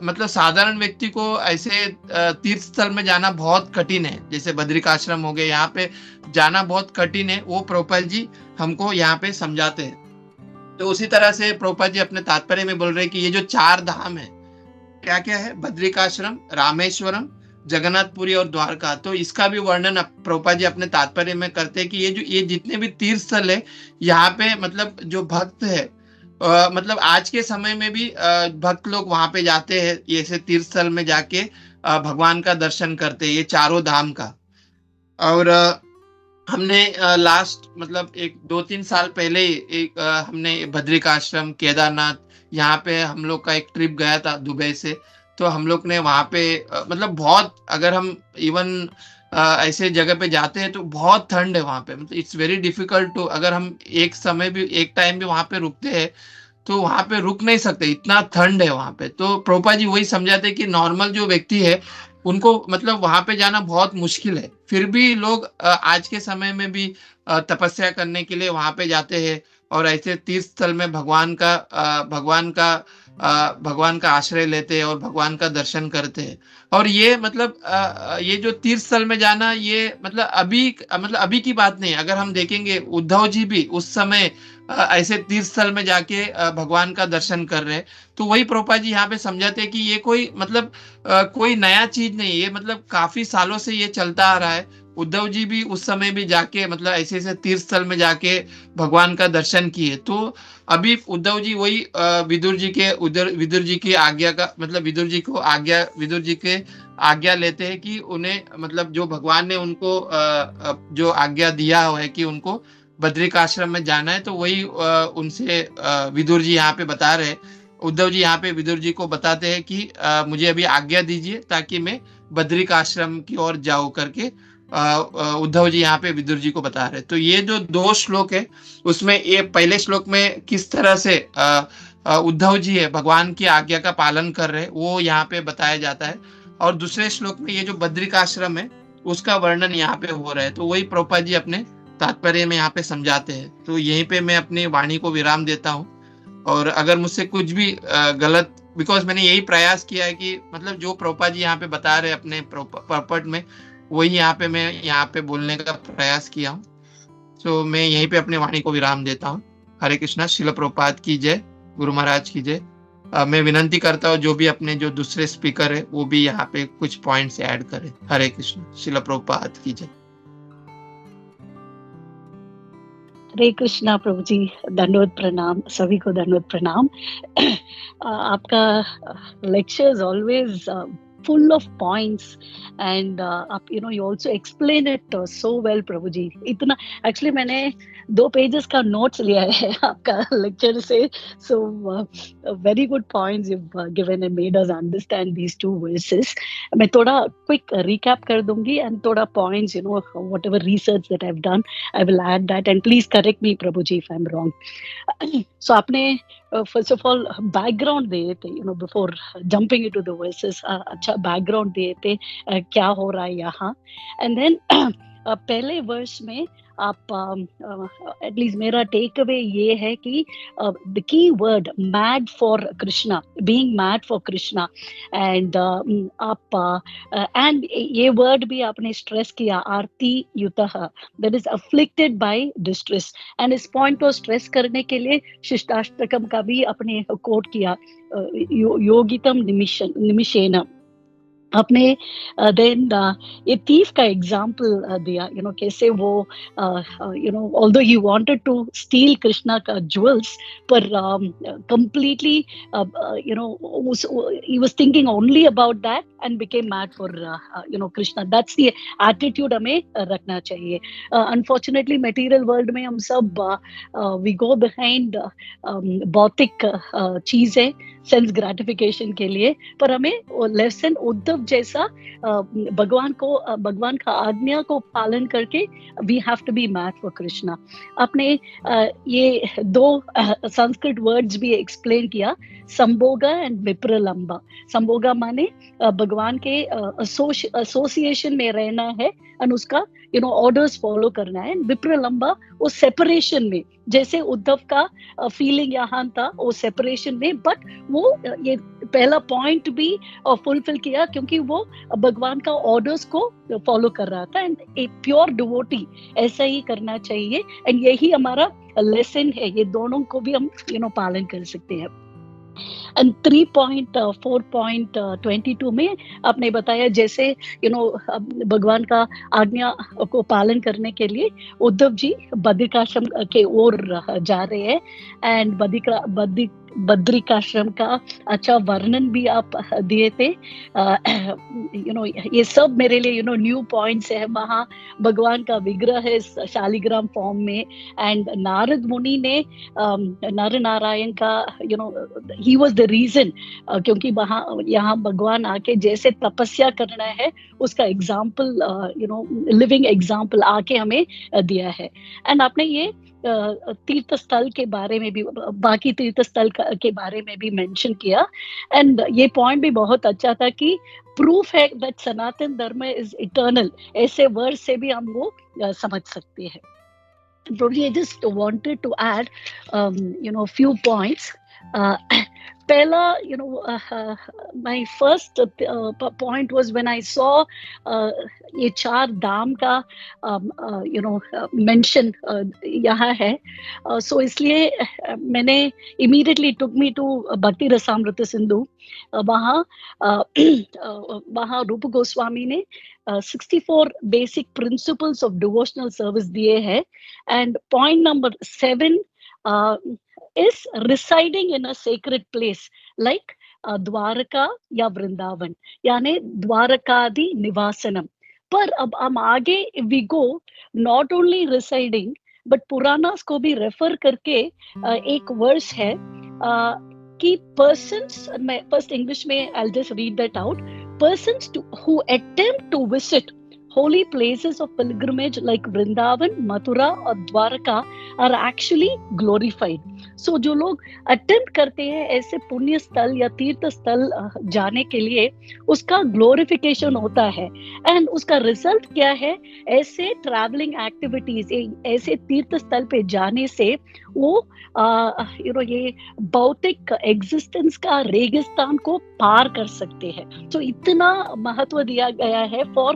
S2: मतलब साधारण व्यक्ति को ऐसे तीर्थ स्थल में जाना बहुत कठिन है, जैसे बद्रिकाश्रम हो गए, यहाँ पे जाना बहुत कठिन है, वो प्रभुपाद जी हमको यहाँ पे समझाते हैं। तो उसी तरह से प्रभुपाद जी अपने तात्पर्य में बोल रहे हैं कि ये जो 4 धाम है क्या क्या है, बद्रिकाश्रम, रामेश्वरम, जगन्नाथपुरी और द्वारका, तो इसका भी वर्णन प्रभुपाद जी अपने तात्पर्य में करते हैं कि ये जितने भी तीर्थ स्थल है यहाँ पे मतलब जो भक्त है मतलब आज के समय में भी भक्त लोग वहां पे जाते हैं, ऐसे तीर्थ स्थल में जाके भगवान का दर्शन करते हैं, ये चारों धाम का। और हमने लास्ट मतलब एक 2-3 साल पहले एक हमने बद्रिकाश्रम, केदारनाथ, यहाँ पे हम लोग का एक ट्रिप गया था दुबई से। तो हम लोग ने वहाँ पे मतलब बहुत, अगर हम इवन ऐसे जगह पे जाते हैं तो बहुत ठंड है वहाँ पे, मतलब इट्स वेरी डिफिकल्ट टू, अगर हम एक टाइम भी वहाँ पे रुकते हैं तो वहां पे रुक नहीं सकते, इतना ठंड है वहां पे। तो प्रभुपाद जी वही समझाते कि नॉर्मल जो व्यक्ति है उनको मतलब वहां पे जाना बहुत मुश्किल है, फिर भी लोग आज के समय में भी तपस्या करने के लिए वहां पे जाते हैं और ऐसे तीर्थ स्थल में भगवान का भगवान का आश्रय लेते हैं और भगवान का दर्शन करते हैं। और ये मतलब ये जो तीर्थ स्थल में जाना, ये मतलब अभी की बात नहीं। अगर हम देखेंगे, उद्धव जी भी उस समय ऐसे तीर्थ स्थल में जाके भगवान का दर्शन कर रहे हैं। तो वही प्रभुपाद जी यहाँ पे समझाते हैं कि ये कोई मतलब कोई नया चीज नहीं है, ये मतलब काफी सालों से ये चलता आ रहा है। उद्धव जी भी उस समय भी जाके मतलब ऐसे ऐसे तीर्थ स्थल में जाके भगवान का दर्शन किए। तो अभी उद्धव जी वही विदुर जी की आज्ञा का मतलब विदुर जी के आज्ञा लेते हैं कि उन्हें मतलब जो भगवान ने उनको जो आज्ञा दिया हुआ है कि उनको बद्रिक आश्रम में जाना है, तो वही उनसे विदुर जी यहाँ पे बता रहे हैं। उद्धव जी यहाँ पे विदुर जी को बताते हैं कि मुझे अभी आज्ञा दीजिए ताकि मैं बद्रिक आश्रम की ओर जाऊं करके उद्धव जी यहाँ पे विदुर जी को बता रहे हैं। तो ये जो 2 श्लोक है, उसमें ये पहले श्लोक में किस तरह से उद्धव जी है भगवान की आज्ञा का पालन कर रहे हैं, वो यहाँ पे बताया जाता है। और दूसरे श्लोक में ये जो बद्रिक आश्रम है, उसका वर्णन यहाँ पे हो रहा है। तो वही प्रभुपाद जी अपने तात्पर्य में यहाँ पे समझाते हैं। तो यहीं पे मैं अपनी वाणी को विराम देता हूँ। और अगर मुझसे कुछ भी गलत, बिकॉज मैंने यही प्रयास किया है कि मतलब जो प्रभुपाद जी यहाँ पे बता रहे अपने पर्पट में, वही यहाँ पे मैं यहाँ पे बोलने का प्रयास किया हूँ। तो मैं यहीं पे अपने वाणी को विराम देता हूँ। हरे कृष्णा। शिल प्रभुपाद की जय। गुरु महाराज की जय। मैं विनंती करता हूँ जो भी अपने जो दूसरे स्पीकर है वो भी यहाँ पे कुछ पॉइंट्स ऐड करें। हरे कृष्ण। शिल प्रभुपाद की जय।
S5: हरे कृष्णा प्रभु जी, दंडवत प्रणाम, सभी को दंडवत प्रणाम। आपका lecture always full of points and आप you also explain it so well प्रभु जी। इतना actually मैंने 2 pages का notes लिया है आपका lecture से, so very good points you've given and made us understand these 2 verses. मैं थोड़ा quick recap कर दूंगी and थोड़ा points whatever research that I've done I will add that and please correct me Prabhu ji if I'm wrong. So आपने first of all background दिए थे, before jumping into the verses, अच्छा background दिए थे क्या हो रहा है यहाँ, and then पहले वर्ष में आप एटलीस्ट मेरा टेक अवे ये है कि the key word mad for Krishna, being mad for Krishna, and आप एंड ये वर्ड भी आपने स्ट्रेस किया, आरती युतः, that is afflicted by distress, and इस पॉइंट को स्ट्रेस करने के लिए शिष्टाष्टकम का भी आपने कोट किया, योगितम निमिषेन। आपने देन ये थीफ का एग्जाम्पल दिया, कैसे वो although he wanted to steal Krishna का ज्वेल्स, पर completely he was thinking only about that and became mad for Krishna. That's the attitude हमें रखना चाहिए। अनफॉर्चुनेटली मटेरियल वर्ल्ड में हम सब वी गो बिहाइंड भौतिक चीजें सेंस ग्रेटिफिकेशन के लिए, पर हमें लेसन उद्धव जैसा भगवान का आज्ञा को पालन करके we have to be mad for Krishna. आपने ये 2 संस्कृत वर्ड्स भी एक्सप्लेन किया, संभोगा एंड विप्रलंबा। संभोगा माने भगवान के एसोसिएशन में रहना है और उसका ऑर्डर्स फॉलो करना है। विप्रलंबा वो सेपरेशन में, जैसे उद्धव का फीलिंग यहाँ था वो सेपरेशन में, बट वो ये पहला पॉइंट भी फुलफिल किया क्योंकि वो भगवान का ऑर्डर्स को फॉलो कर रहा था। एंड ए प्योर डिवोटी ऐसा ही करना चाहिए, एंड यही हमारा लेसन है। ये दोनों को भी हम पालन कर सकते हैं। एंड 3.4.22 में आपने बताया जैसे भगवान का आज्ञा को पालन करने के लिए उद्धव जी बद्रिकाश्रम के ओर जा रहे हैं, एंड बद्रिकाश्रम का अच्छा वर्णन भी आप दिए थे। ये सब मेरे लिए न्यू पॉइंट्स है। वहाँ भगवान का विग्रह है शालिग्राम फॉर्म में, एंड नारद मुनि ने नर नारायण का ही वाज द रीजन, क्योंकि वहाँ यहाँ भगवान आके जैसे तपस्या करना है उसका एग्जाम्पल लिविंग एग्जाम्पल आके हमें दिया है। एंड आपने ये तीर्थ स्थल के बारे में भी, बाकी तीर्थ स्थल के बारे में भी मेंशन किया, एंड ये पॉइंट भी बहुत अच्छा था कि प्रूफ है दैट सनातन धर्म इज इटर्नल। ऐसे वर्ड से भी हम वो समझ सकते हैं। Probably I just wanted to add few points. पहला my first point was when I saw ये 4 धाम का mention यहाँ है, so इसलिए मैंने immediately took me to भक्ति रसामृत सिंधु। वहाँ रूप गोस्वामी ने 64 basic principles of devotional service दिए हैं, and point number 7 is residing in a sacred place like Dwarka या वृंदावन, यानी द्वारकादि निवासनम। पर अब हम आगे we go not only residing but Puranas को भी रेफर करके एक वर्स है कि persons, मैं फर्स्ट इंग्लिश में I'll just read that out, persons who attempt to visit holy places of pilgrimage like Vrindavan, Mathura और Dwarka are actually glorified. So जो लोग attempt करते हैं ऐसे पुण्य स्थल या तीर्थ स्थल जाने के लिए, उसका glorification होता है, and उसका result क्या है? ऐसे traveling activities, ऐसे तीर्थ स्थल पे जाने से वो ये भौतिक existence का रेगिस्तान को पार कर सकते हैं। तो इतना महत्व दिया गया है for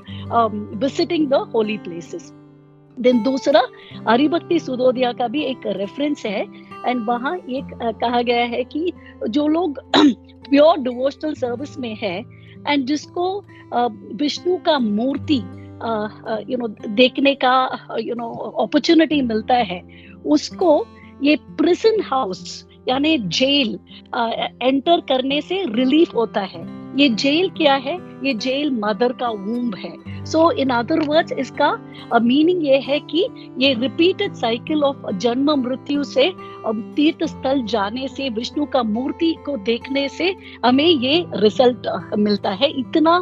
S5: visiting the holy places. Then दूसरा हरिभक्ति सुधोदिया का भी एक रेफरेंस है, एंड वहाँ एक कहा गया है कि जो लोग प्योर डिवोशनल सर्विस में है एंड जिसको विष्णु का मूर्ति देखने का अपॉर्चुनिटी मिलता है, उसको ये प्रिजन हाउस यानी जेल एंटर करने से रिलीफ होता है। ये जेल क्या है? ये जेल मदर का वूम्ब है। सो इन अदर वर्ड्स इसका मीनिंग ये है कि ये रिपीटेड साइकिल ऑफ जन्म मृत्यु से तीर्थ स्थल जाने से, विष्णु का मूर्ति को देखने से हमें ये रिजल्ट मिलता है। इतना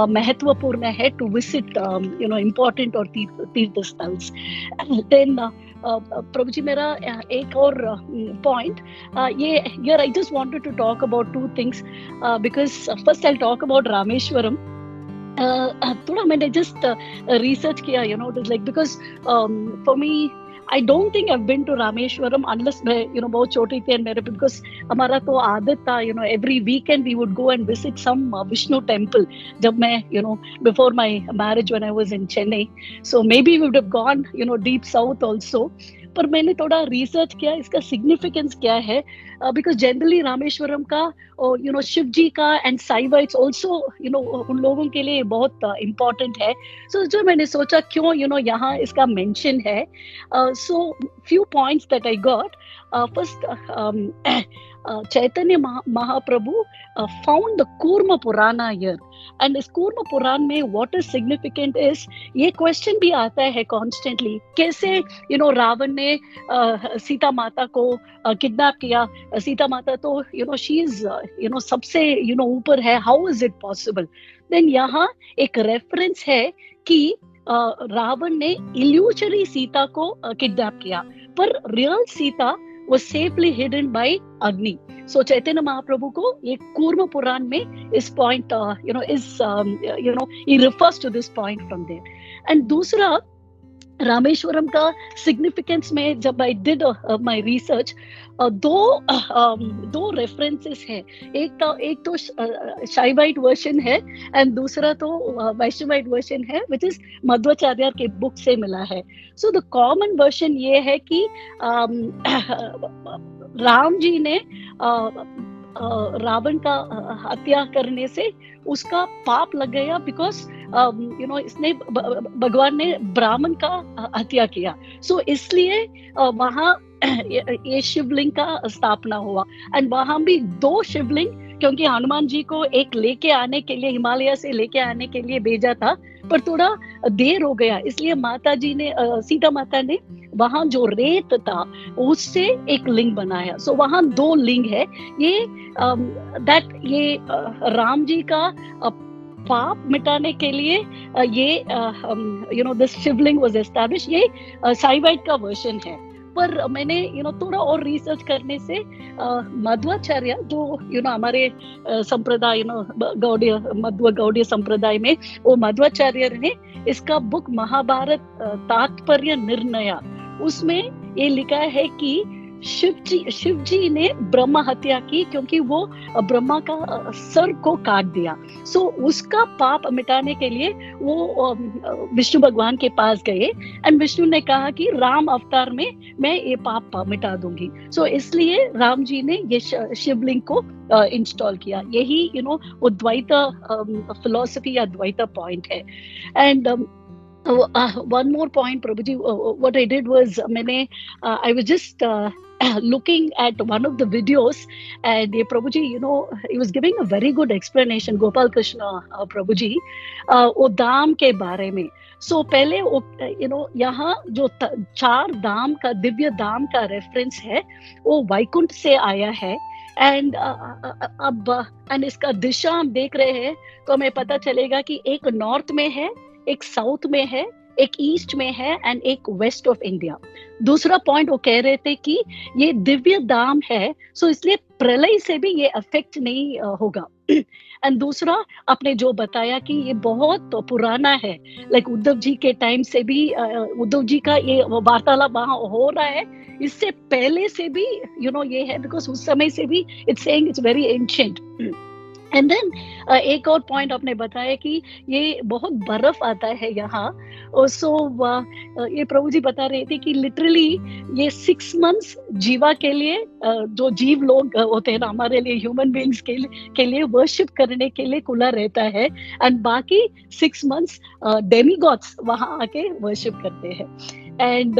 S5: महत्वपूर्ण है टू विजिट इम्पोर्टेंट और तीर्थ स्थल। देन प्रभु जी, मेरा एक और पॉइंट ये I just wanted to talk about 2 things because first I talk about Rameswaram. थोड़ा मैंने जस्ट रिसर्च किया, like because for me I don't think I've been to Rameshwaram unless मैं बहुत छोटी थी, मेरे because हमारा तो आदत था every weekend we would go and visit some Vishnu temple जब मैं before my marriage when I was in Chennai, so maybe we would have gone deep south also. पर मैंने थोड़ा रिसर्च किया इसका सिग्निफिकेंस क्या है, बिकॉज जनरली रामेश्वरम का शिव जी का एंड साईवाइट्स ऑल्सो उन लोगों के लिए बहुत इम्पोर्टेंट है। सो जो मैंने सोचा क्यों यहाँ इसका मेंशन है, so few points that I got. First, Chaitanya Mahaprabhu found the Kurma Purana here, and इस कूर्म पुराण में व्हाट इज सिग्निफिकेंट इज, ये क्वेश्चन भी आता है कॉन्स्टेंटली, कैसे रावण ने सीता माता को किडनैप किया। सीता माता तो शी इज सबसे ऊपर है, how is it possible. Then यहाँ एक रेफरेंस है कि रावण ने इल्यूजरी सीता को किडनैप किया, पर real Sita was safely hidden by Agni. So Chaitanya Mahaprabhu को ये कूर्म पुराण में इस point he refers to this point from there. And दूसरा रामेश्वरम का सिग्निफिकेंस में जब आई डिड माय रिसर्च, दो रेफरेंसेस है। एक तो शाइवाइट वर्जन है एंड दूसरा तो वैष्णवाइट वर्जन है, विच इज मध्वाचार्य के बुक से मिला है। सो द कॉमन वर्जन ये है कि राम जी ने रावण का हत्या करने से उसका पाप लग गया, बिकॉज इसने भगवान ने ब्राह्मण का हत्या किया। सो इसलिए वहाँ ये शिवलिंग का स्थापना हुआ, एंड वहाँ भी 2 शिवलिंग, क्योंकि हनुमान जी को एक लेके आने के लिए, हिमालय से लेके आने के लिए भेजा था, पर थोड़ा देर हो गया, इसलिए माता जी ने सीता माता ने वहाँ जो रेत था उससे एक लिंग बनाया। सो वहाँ 2 लिंग है। ये ये राम जी का पाप मिटाने के लिए ये दिस शिवलिंग वाज एस्टैब्लिश। ये साईवाइट का वर्जन है, पर मैंने थोड़ा और रिसर्च करने से मध्वाचार्य जो हमारे संप्रदाय गौड़ीय मध्व गौड़ीय संप्रदाय में, वो मध्वाचार्य ने इसका बुक महाभारत तात्पर्य निर्णय, उसमें ये लिखा है कि शिव जी ने ब्रह्म हत्या की क्योंकि वो ब्रह्मा का सर को काट दिया। सो उसका पाप मिटाने के लिए वो विष्णु भगवान के पास गए एंड विष्णु ने कहा कि राम अवतार में मैं ये पाप मिटा दूंगी। सो इसलिए राम जी ने ये शिवलिंग को इंस्टॉल किया। यही वो द्वैत फिलोसफी या द्वैत पॉइंट है। And one more point, Prabhuji. What I did was, I was just looking at one of the videos, and Prabhuji, he was giving a very good explanation. Gopal Krishna Prabhuji, वो दाम के बारे में. So पहले यहाँ जो 4 दाम का दिव्य दाम का रेफरेंस है वो वैकुंठ से आया है। एंड अब इसका दिशा हम देख रहे हैं तो हमें पता चलेगा कि एक नॉर्थ में है, एक साउथ में है, एक ईस्ट में है एंड एक वेस्ट ऑफ इंडिया। दूसरा पॉइंट वो कह रहे थे कि ये दिव्य धाम है, सो इसलिए प्रलय से भी ये अफेक्ट नहीं होगा। एंड दूसरा आपने जो बताया कि ये बहुत पुराना है, लाइक उद्धव जी के टाइम से भी उद्धव जी का ये वार्तालाप वहाँ हो रहा है, इससे पहले से भी ये है, बिकॉज उस समय से भी it's saying it's very ancient. And then एक और पॉइंट आपने बताया कि ये बहुत बर्फ आता है यहाँ। सो ये प्रभु जी बता रहे थे कि लिटरली ये 6 months जीवा के लिए जो जीव लोग होते हैं ना, हमारे लिए ह्यूमन बीइंग्स के लिए वर्शिप करने के लिए खुला रहता है, एंड बाकी 6 months डेमीगॉड्स वहाँ आके वर्शिप करते हैं। एंड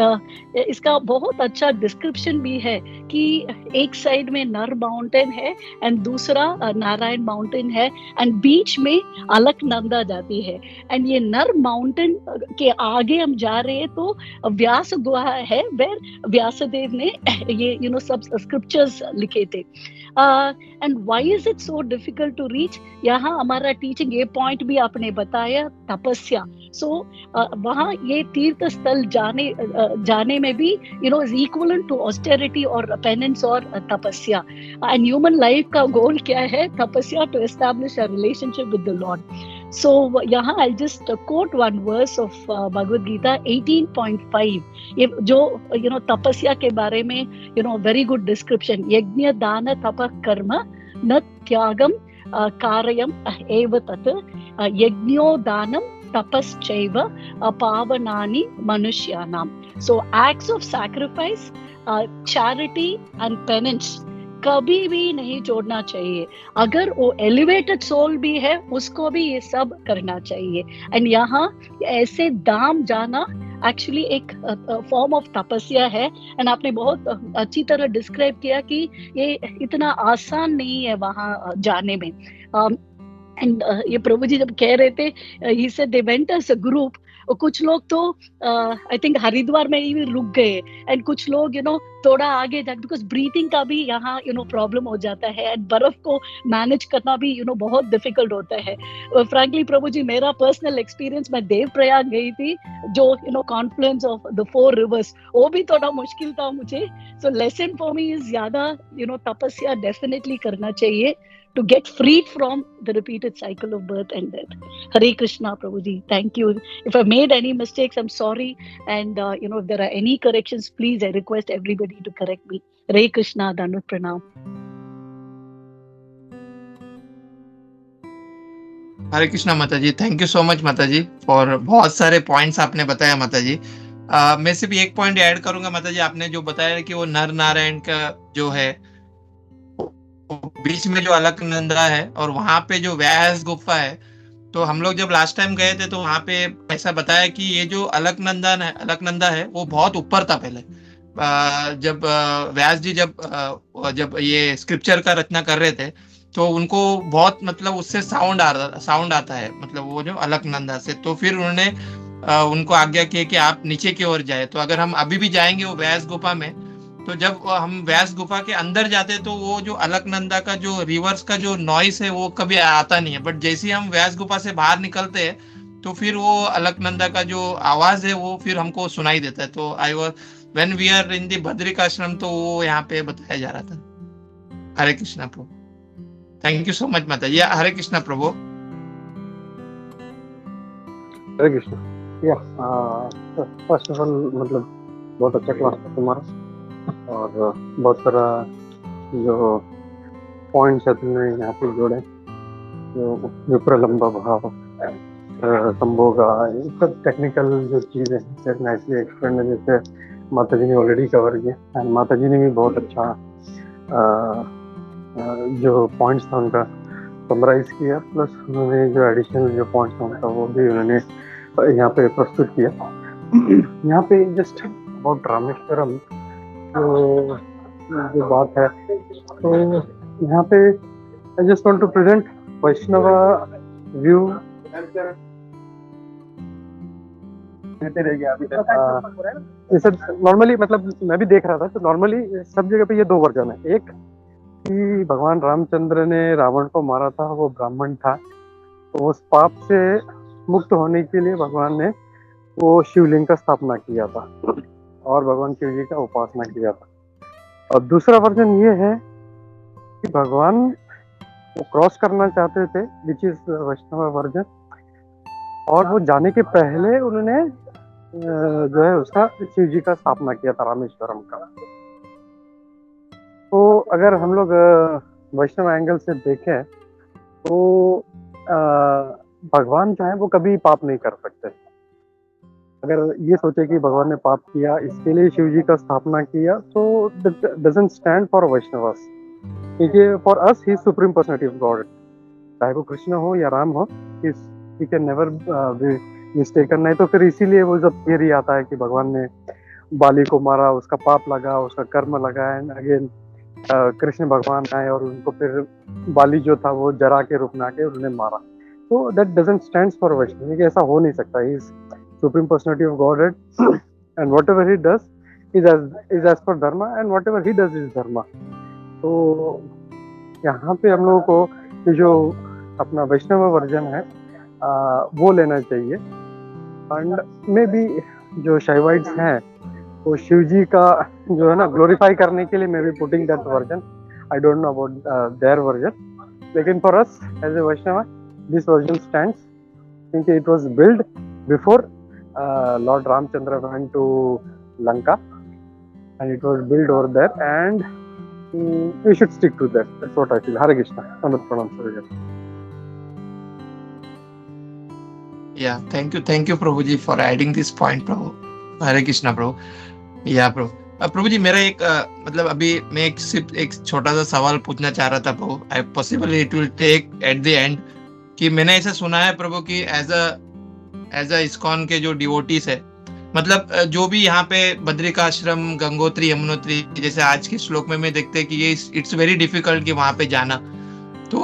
S5: इसका बहुत अच्छा डिस्क्रिप्शन भी है कि एक साइड में नर माउंटेन है एंड दूसरा नारायण माउंटेन है एंड बीच में अलकनंदा जाती है। एंड ये नर माउंटेन के आगे हम जा रहे हैं तो व्यास गुहा है, वेर व्यासदेव ने ये सब स्क्रिप्चर्स लिखे थे। And why is it so difficult to reach? यहाँ हमारा टीचिंग ये पॉइंट भी आपने बताया, तपस्या। सो वहाँ ये तीर्थ स्थल जाने में भी इज इक्वलेंट टू ऑस्टेरिटी और पेनेंस और तपस्या। एंड ह्यूमन लाइफ का गोल क्या है? तपस्या, to establish a relationship with the Lord. So यहाँ I'll just quote one verse of Bhagavad Gita 18.5. ये जो तपस्या के बारे में very good description. यज्ञ दान तप कर्म न त्यागम कार्यम एव तत् यज्ञो दानम तपश्चैव पावनानि मनुष्यानाम. So acts of sacrifice, charity and penance कभी भी नहीं छोड़ना चाहिए। अगर वो एलिवेटेड सोल भी है उसको भी ये सब करना चाहिए। एंड यहाँ ऐसे दाम जाना एक्चुअली एक फॉर्म ऑफ तपस्या है। एंड आपने बहुत अच्छी तरह डिस्क्राइब किया कि ये इतना आसान नहीं है वहाँ जाने में। एंड ये प्रभु जी जब कह रहे थे, he said they went as a group, और कुछ लोग तो आई थिंक हरिद्वार में ही रुक गए एंड कुछ लोग थोड़ा आगे जाके, बिकॉज ब्रीथिंग का भी यहाँ प्रॉब्लम हो जाता है एंड बर्फ को मैनेज करना भी बहुत डिफिकल्ट होता है। फ्रैंकली प्रभु जी, मेरा पर्सनल एक्सपीरियंस, मैं देवप्रयाग गई थी जो कॉन्फ्लुएंस ऑफ द 4 rivers, वो भी थोड़ा मुश्किल था मुझे। So lesson for me is ज्यादा तपस्या डेफिनेटली करना चाहिए to get freed from the repeated cycle of birth and death. Hare Krishna, Prabhuji. Thank you. If I made any mistakes, I'm sorry. And, if there are any corrections, please, I request everybody to correct me. Hare Krishna, Dandavat Pranam.
S2: हरे कृष्णा माता जी, thank you so much माता जी और बहुत सारे points आपने बताया माता जी। मैं सिर्फ एक पॉइंट ऐड करूंगा माता जी, आपने जो बताया कि वो नर नारायण का जो है बीच में जो अलकनंदा है और वहां पे जो व्यास गुफा है, तो हम लोग जब लास्ट टाइम गए थे तो वहां पे ऐसा बताया कि ये जो अलकनंदा है वो बहुत ऊपर था पहले। जब व्यास जी जब ये स्क्रिप्चर का रचना कर रहे थे तो उनको बहुत मतलब उससे साउंड आता है, मतलब वो जो अलकनंदा से। तो फिर उन्होंने उनको आज्ञा की कि आप नीचे की ओर जाए। तो अगर हम अभी भी जाएंगे वो व्यास गुफा में, तो जब हम व्यास गुफा के अंदर जाते तो वो जो अलकनंदा का जो रिवर्स का जो नॉइस है वो कभी आता नहीं है। बट जैसे ही हम व्यास गुफा से बाहर निकलते हैं तो फिर वो अलकनंदा का जो आवाज है वो फिर हमको सुनाई देता है। तो I was when we are in the Badrikashram, तो वो यहाँ पे बताया जा रहा था। हरे कृष्णा प्रभु, थैंक यू सो मच माता जी। हरे कृष्णा प्रभु।
S3: Hare Krishna. First of all मतलब बहुत अच्छा क्लास था तुम्हारा और बहुत सारा जो पॉइंट्स है तुमने यहाँ पे जोड़े, जो विप्रलंब भाव, संभोगा, ये सब टेक्निकल जो चीज़ें हैं नाइसली एक्सप्लेन है, जैसे माता जी ने ऑलरेडी कवर किया एंड माता जी ने भी बहुत अच्छा जो पॉइंट्स था उनका समराइज किया, प्लस उन्होंने जो एडिशनल जो पॉइंट्स था उनका वो भी उन्होंने यहाँ पे प्रस्तुत किया। यहाँ पे जस्ट अबाउट रामेश्वरम जो बात है, तो यहाँ पे I just want to present Vaishnava view. ये सब नॉर्मली, मतलब मैं भी देख रहा था तो नॉर्मली सब जगह पे ये दो वर्जन है। एक कि भगवान रामचंद्र ने रावण को मारा था, वो ब्राह्मण था, तो उस पाप से मुक्त होने के लिए भगवान ने वो शिवलिंग का स्थापना किया था और भगवान शिव जी का उपासना किया था। और दूसरा वर्जन ये है कि भगवान वो क्रॉस करना चाहते थे, विच इज वैष्णव वर्जन, और वो जाने के पहले उन्होंने जो है उसका शिव जी का स्थापना किया था रामेश्वरम का। तो अगर हम लोग वैष्णव एंगल से देखें तो भगवान जो है वो कभी पाप नहीं कर सकते। अगर ये सोचे कि भगवान ने पाप किया इसके लिए शिव जी का स्थापना किया, तो डजंट स्टैंड फॉर वैष्णवस, क्योंकि for us he supreme personality of God, चाहे वो कृष्ण हो या राम हो, he can never be mistaken. नहीं तो फिर इसीलिए वो जब थियरी आता है कि भगवान ने बाली को मारा, उसका पाप लगा, उसका कर्म लगा, एंड अगेन कृष्ण भगवान आए और उनको फिर बाली जो था वो जरा के रूप में आके उन्होंने मारा, तो that doesn't stand for Vaishnav, कि ऐसा हो नहीं सकता। He is supreme personality of godhead and whatever he does is as per dharma and whatever he does is dharma. तो यहाँ पे हम लोगों को जो अपना वैष्णव वर्जन है वो लेना चाहिए। एंड मे बी जो शैवाइट्स हैं वो शिव जी का जो है ना ग्लोरीफाई करने के लिए maybe putting that version, I don't know about their version, लेकिन for us as a Vaishnav this version stands, क्योंकि it was build before lord Ramachandra went to Lanka and it was build over there and we should stick to that. That's what I feel. Hare Krishna. Samad Pranam Surya.
S2: Yeah, thank you Prabhuji for adding this point, Prabhu. Hare Krishna, Prabhu. Yeah, Prabhu. प्रभु जी मेरा एक मतलब अभी मैं सिर्फ एक छोटा सा सवाल पूछना चाह रहा था प्रभु, I possible it will take at the end, कि मैंने ऐसा सुना है प्रभु कि एज अ इस्कॉन के जो डिवोटीज है, मतलब जो भी यहाँ पे बद्रिकाश्रम, गंगोत्री, यमुनोत्री, जैसे आज के श्लोक में मैं देखते हैं कि ये इट्स वेरी डिफिकल्ट कि वहां पे जाना, तो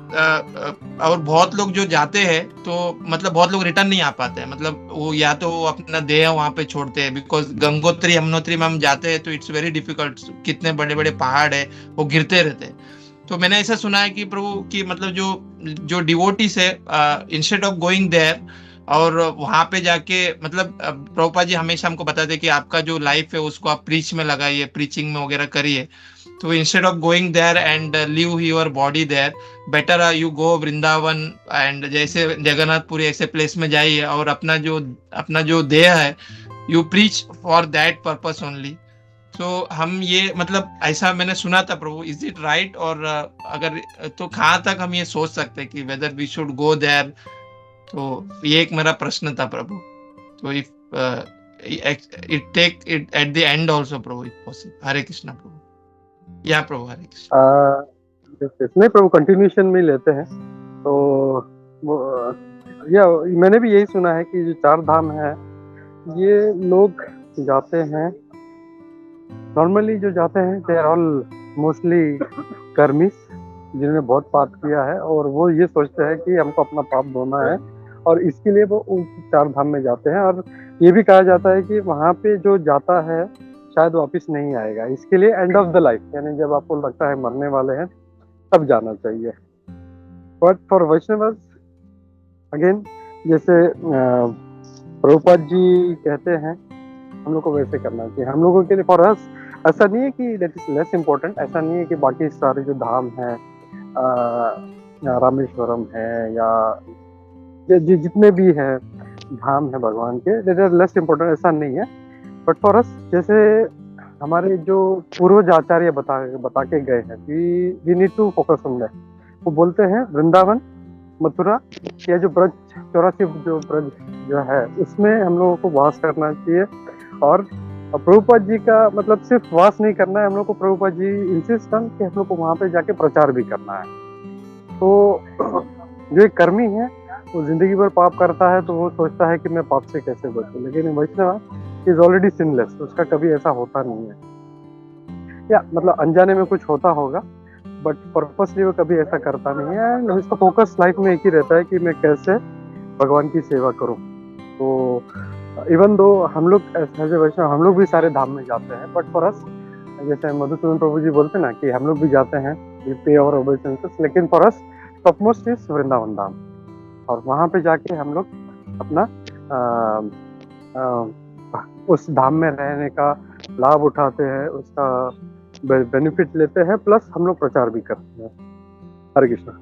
S2: और बहुत लोग जो जाते हैं तो मतलब बहुत लोग रिटर्न नहीं आ पाते हैं, मतलब वो या तो वो अपना देह वहां पे छोड़ते हैं, बिकॉज गंगोत्री यमुनोत्री में हम जाते हैं तो इट्स वेरी डिफिकल्ट, कितने बड़े बड़े पहाड़ है वो गिरते रहते हैं। तो मैंने ऐसा सुना है कि प्रभु की मतलब जो डिवोटीज है, इंस्टेड ऑफ गोइंग देयर और वहां पे जाके, मतलब प्रभुपाद जी हमेशा हमको बताते हैं कि आपका जो लाइफ है उसको आप प्रीच में लगाइए, प्रीचिंग में वगैरह करिए, तो instead of going there and leave your body there, better you go Vrindavan and जैसे जगन्नाथपुरी ऐसे प्लेस में जाइए और अपना जो देह है you preach for that purpose only. तो हम ये मतलब ऐसा मैंने सुना था प्रभु, इज इट राइट? और अगर तो कहाँ तक हम ये सोच सकते हैं कि whether we should go there? तो ये एक मेरा प्रश्न था प्रभु, तो if it take it at the end also प्रभु इफ पॉसिबल। हरे कृष्णा प्रभु। या प्रभु हरे कृष्णा।
S3: नहीं प्रभु, कंटिन्यूशन में लेते हैं तो या मैंने भी यही सुना है कि जो चार धाम है ये लोग जाते हैं, नॉर्मली जो जाते हैं दे आर ऑल मोस्टली कर्मीस जिन्होंने बहुत पाप किया है, और वो ये सोचते हैं कि हमको अपना पाप धोना है और इसके लिए वो उन चार धाम में जाते हैं। और ये भी कहा जाता है कि वहाँ पे जो जाता है शायद वापस नहीं आएगा, इसके लिए एंड ऑफ द लाइफ, यानी जब आपको लगता है मरने वाले हैं तब जाना चाहिए। बट फॉर वैष्णव अगेन, जैसे प्रभुपाद जी कहते हैं हम लोग को वैसे करना चाहिए। हम लोगों के लिए फॉर अस ऐसा नहीं है कि दैट इज लेस इम्पोर्टेंट, ऐसा नहीं है कि बाकी सारे जो धाम है रामेश्वरम है या जितने भी हैं धाम है भगवान के, दैट इज लेस इम्पोर्टेंट, ऐसा नहीं है। बट फॉर अस जैसे हमारे जो पूर्वज आचार्य बता के गए हैं, we need to focus on that. वो बोलते हैं वृंदावन, मथुरा या जो ब्रज 84 जो ब्रज जो है उसमें हम लोगों को वास करना चाहिए। और प्रभुपाद जी का मतलब सिर्फ वास नहीं करना है, हम लोग को प्रभुपाद जी इंसिस्ट ऑन कि हम लोग को वहाँ पे जाके प्रचार भी करना है। तो जो एक कर्मी है वो जिंदगी भर पाप करता है तो वो सोचता है कि मैं पाप से कैसे बचूं, लेकिन वैष्णव इज ऑलरेडी सिनलेस, उसका कभी ऐसा होता नहीं है। या मतलब अनजाने में कुछ होता होगा बट पर्पसली वो कभी ऐसा करता नहीं है। एंड उसका फोकस लाइफ में एक ही रहता है कि मैं कैसे भगवान की सेवा करूं। तो इवन दो हम लोग एज ए वैष्णव हम लोग भी सारे धाम में जाते हैं, बट फॉर अस जैसे मधुसूदन प्रभु जी बोलते हैं ना कि हम लोग भी जाते हैं, वी पे आवर ओबेसेंसेस, लेकिन for us topmost is Vrindavan धाम। और वहाँ पे जाके हम लोग अपना उस धाम में रहने का लाभ उठाते हैं, उसका बेनिफिट लेते हैं, प्लस हम लोग प्रचार भी करते हैं। हरे कृष्णा।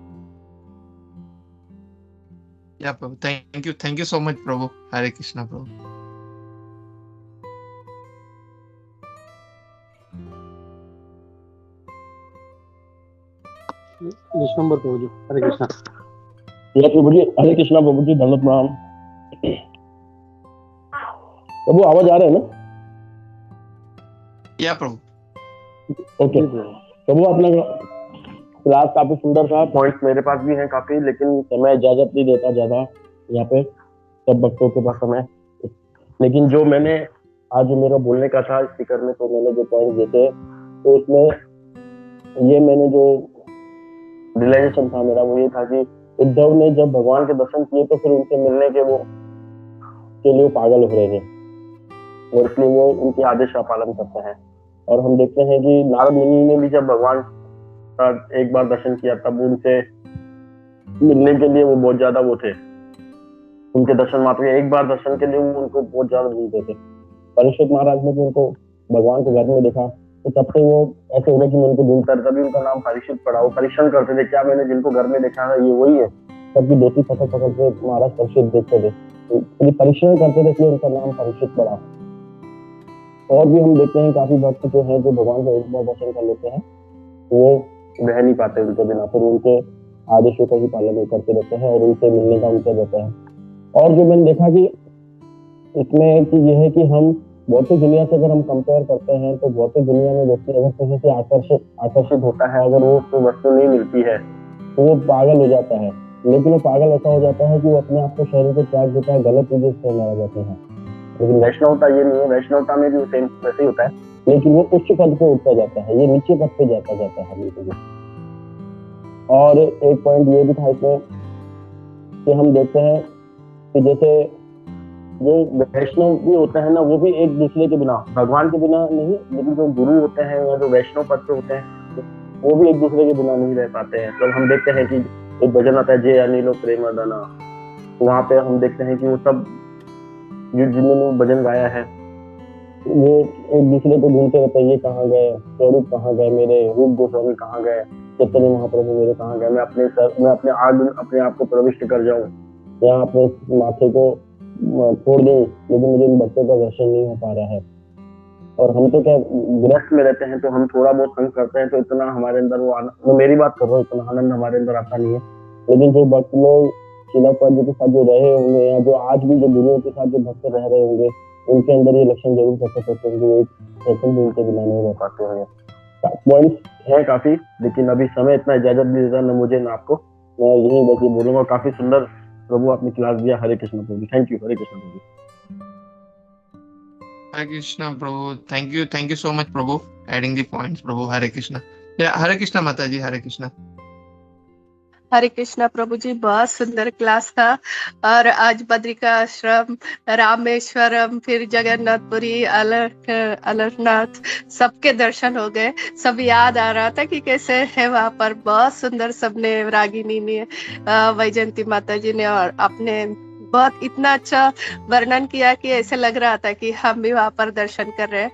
S2: या प्रभु, थैंक यू सो मच प्रभु। हरे कृष्णा प्रभु।
S3: विश्वम्बर प्रभु जी, हरे कृष्णा।
S6: या प्रभु जी, हरे कृष्णा प्रभु जी, धन्यवाद प्रणाम। प्रभु आवाज आ रहा है ना?
S2: या प्रभु।
S6: ओके प्रभु, अपना क्लास काफी सुंदर था, पॉइंट्स मेरे पास भी हैं काफी, लेकिन समय इजाजत नहीं देता ज्यादा यहाँ पे सब भक्तों के पास समय। लेकिन जो मैंने आज मेरा बोलने का था स्पीकर में, तो मैंने जो पॉइंट देखे तो उसमें ये मैंने जो रियलाइजेशन था मेरा वो ये था कि उद्धव ने जब भगवान के दर्शन किए तो फिर उनसे मिलने के लिए पागल हो रहे थे, और इसलिए वो उनके आदेश का पालन करते हैं। और हम देखते हैं कि नारद मुनि ने भी जब भगवान का एक बार दर्शन किया तब उनसे मिलने के लिए वो बहुत ज्यादा वो थे, उनके दर्शन मात्र एक बार दर्शन के लिए वो उनको बहुत ज्यादा ढूंढते थे। परीक्षित महाराज ने भी उनको भगवान को घर में देखा तो तब से वो ऐसे हो गए कि मैं उनको ढूंढता था, तभी उनका नाम परीक्षित पड़ा। वो परीक्षण करते थे, क्या मैंने जिनको घर में देखा है ये वही है? सबकी धोती पकड़ पकड़ के महाराज परीक्षित देखते थे, तो परीक्षण करते थे, इसलिए उनका नाम परीक्षित पड़ा। और भी हम देखते हैं काफी भक्त जो है जो भगवान का एक बार दर्शन कर लेते हैं वो रह नहीं पाते उनके बिना, फिर उनके आदेशों का ही पालन करते रहते हैं और उनसे मिलने का उनसे रहता है। और जो मैंने देखा कि इसमें एक चीज ये है कि हम भौतिक दुनिया से अगर हम कंपेयर करते हैं तो भौतिक दुनिया में व्यक्ति अगर किसी से आकर्षित होता है, अगर वो उसको वस्तु नहीं मिलती है तो वो पागल हो जाता है। लेकिन वो पागल ऐसा हो जाता है कि वो अपने आप को शरीर को त्याग देता है, गलत चीजें से मारा जाते हैं। लेकिन वैष्णवता ये नहीं है, वैष्णवता में भी सेम वैसे ही होता है, लेकिन वो उच्च पद पे उठता जाता है, ये नीचे पद पे जाता है बिल्कुल। और एक पॉइंट ये भी था इसमें कि हम देखते हैं कि जैसे जो वैष्णव भी होता है ना, वो भी एक दूसरे के बिना, भगवान के बिना नहीं, लेकिन जो गुरु होते हैं या जो वैष्णव पद पे होते हैं वो भी एक दूसरे के बिना नहीं रह पाते हैं। तो हम देखते हैं कि एक भजन आता है जय अनिलो प्रेमदाना, वहाँ पे हम देखते हैं कि वो सब जिन्होंने भजन गाया है वो एक दूसरे को ढूंढते रहते हैं, ये कहाँ गए, स्वरूप कहाँ गए मेरे, रूप गोस्वामी कहाँ गए, चैतन्य महाप्रभु मेरे कहाँ गए, मैं अपने आप को प्रविष्ट कर जाऊं या अपने माथे को छोड़ दूं, लेकिन मुझे इन भक्तों का दर्शन नहीं हो पा रहा है। और हम तो क्या गृहस्थ में रहते हैं तो हम थोड़ा बहुत संग करते हैं तो इतना हमारे अंदर वो मैं मेरी बात कर रहा हूँ, इतना आनंद हमारे अंदर आता नहीं है। लेकिन जो भक्त लोग शिलाप्रभुपाद जी के साथ जो रहे होंगे या जो आज भी जो गुरुओं के साथ जो भक्त रह रहे होंगे उनके अंदर ये लक्षण जरूर प्रकट होते हैं, वो एक सेकंड भी उनके बिना नहीं रह पाते होंगे। पॉइंट्स हैं काफी, लेकिन अभी समय इतना इजाजत नहीं देता न मुझे न आपको, मैं यही बस ये बोलूंगा। काफी सुंदर प्रभु आपने क्लास दिया। हरे कृष्ण प्रभु, थैंक यू। हरे कृष्ण प्रभु।
S2: हरे कृष्णा प्रभु, थैंक यू सो मच प्रभु, एडिंग द पॉइंट्स प्रभु। हरे कृष्णा। हरे कृष्णा माता जी, हरे कृष्णा।
S4: हरे कृष्णा प्रभु जी, बहुत सुंदर क्लास था। और आज बद्रिकाश्रम, रामेश्वरम, फिर जगन्नाथपुरी, अलरनाथ, सबके दर्शन हो गए। सब याद आ रहा था कि कैसे है वहाँ पर। बहुत सुंदर सबने, रागिनी ने, वैजयंती माता जी ने और अपने बहुत इतना अच्छा वर्णन किया कि ऐसे लग रहा था कि हम भी वहां पर दर्शन कर रहे हैं।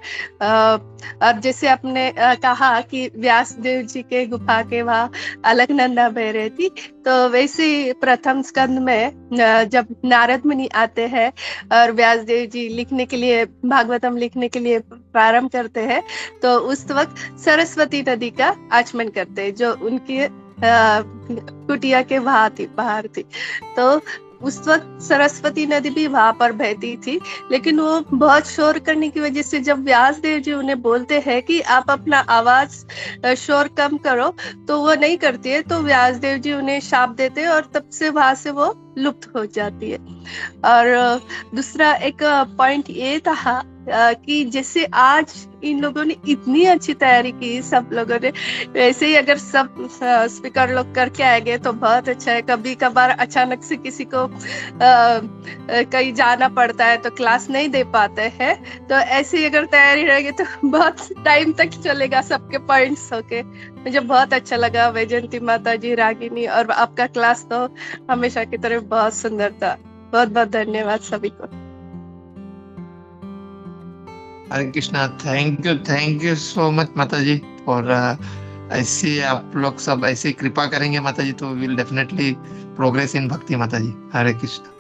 S4: और जैसे आपने कहा कि व्यासदेव जी के गुफा के वहाँ अलकनंदा बह रही थी, तो वैसे ही प्रथम स्कंद में जब नारद मुनि आते हैं और व्यासदेव जी लिखने के लिए, भागवतम लिखने के लिए प्रारंभ करते हैं, तो उस वक्त सरस्वती नदी का आचमन करते हैं जो उनकी कुटिया के बाहर थी। तो उस वक्त सरस्वती नदी भी वहां पर बहती थी, लेकिन वो बहुत शोर करने की वजह से जब व्यासदेव जी उन्हें बोलते हैं कि आप अपना आवाज शोर कम करो, तो वो नहीं करती है, तो व्यासदेव जी उन्हें शाप देते हैं और तब से वहां से वो लुप्त हो जाती है। और दूसरा एक पॉइंट ये था कि जैसे आज इन लोगों ने इतनी अच्छी तैयारी की सब लोगों ने, वैसे ही अगर सब स्पीकर लोग करके आएंगे तो बहुत अच्छा है। कभी कभार अचानक से किसी को कहीं जाना पड़ता है तो क्लास नहीं दे पाते हैं, तो ऐसे ही अगर तैयारी रहेगी तो बहुत टाइम तक चलेगा सबके पॉइंट्स होके। मुझे बहुत अच्छा लगा वैजयंती माता जी, रागिनी, और आपका क्लास तो हमेशा की तरह बहुत सुंदर था। बहुत बहुत धन्यवाद सभी को।
S2: Hare Krishna, thank you so much माता जी। और ऐसे आप लोग सब ऐसे कृपा करेंगे माता जी तो विल डेफिनेटली प्रोग्रेस इन भक्ति माता जी। हरे कृष्णा।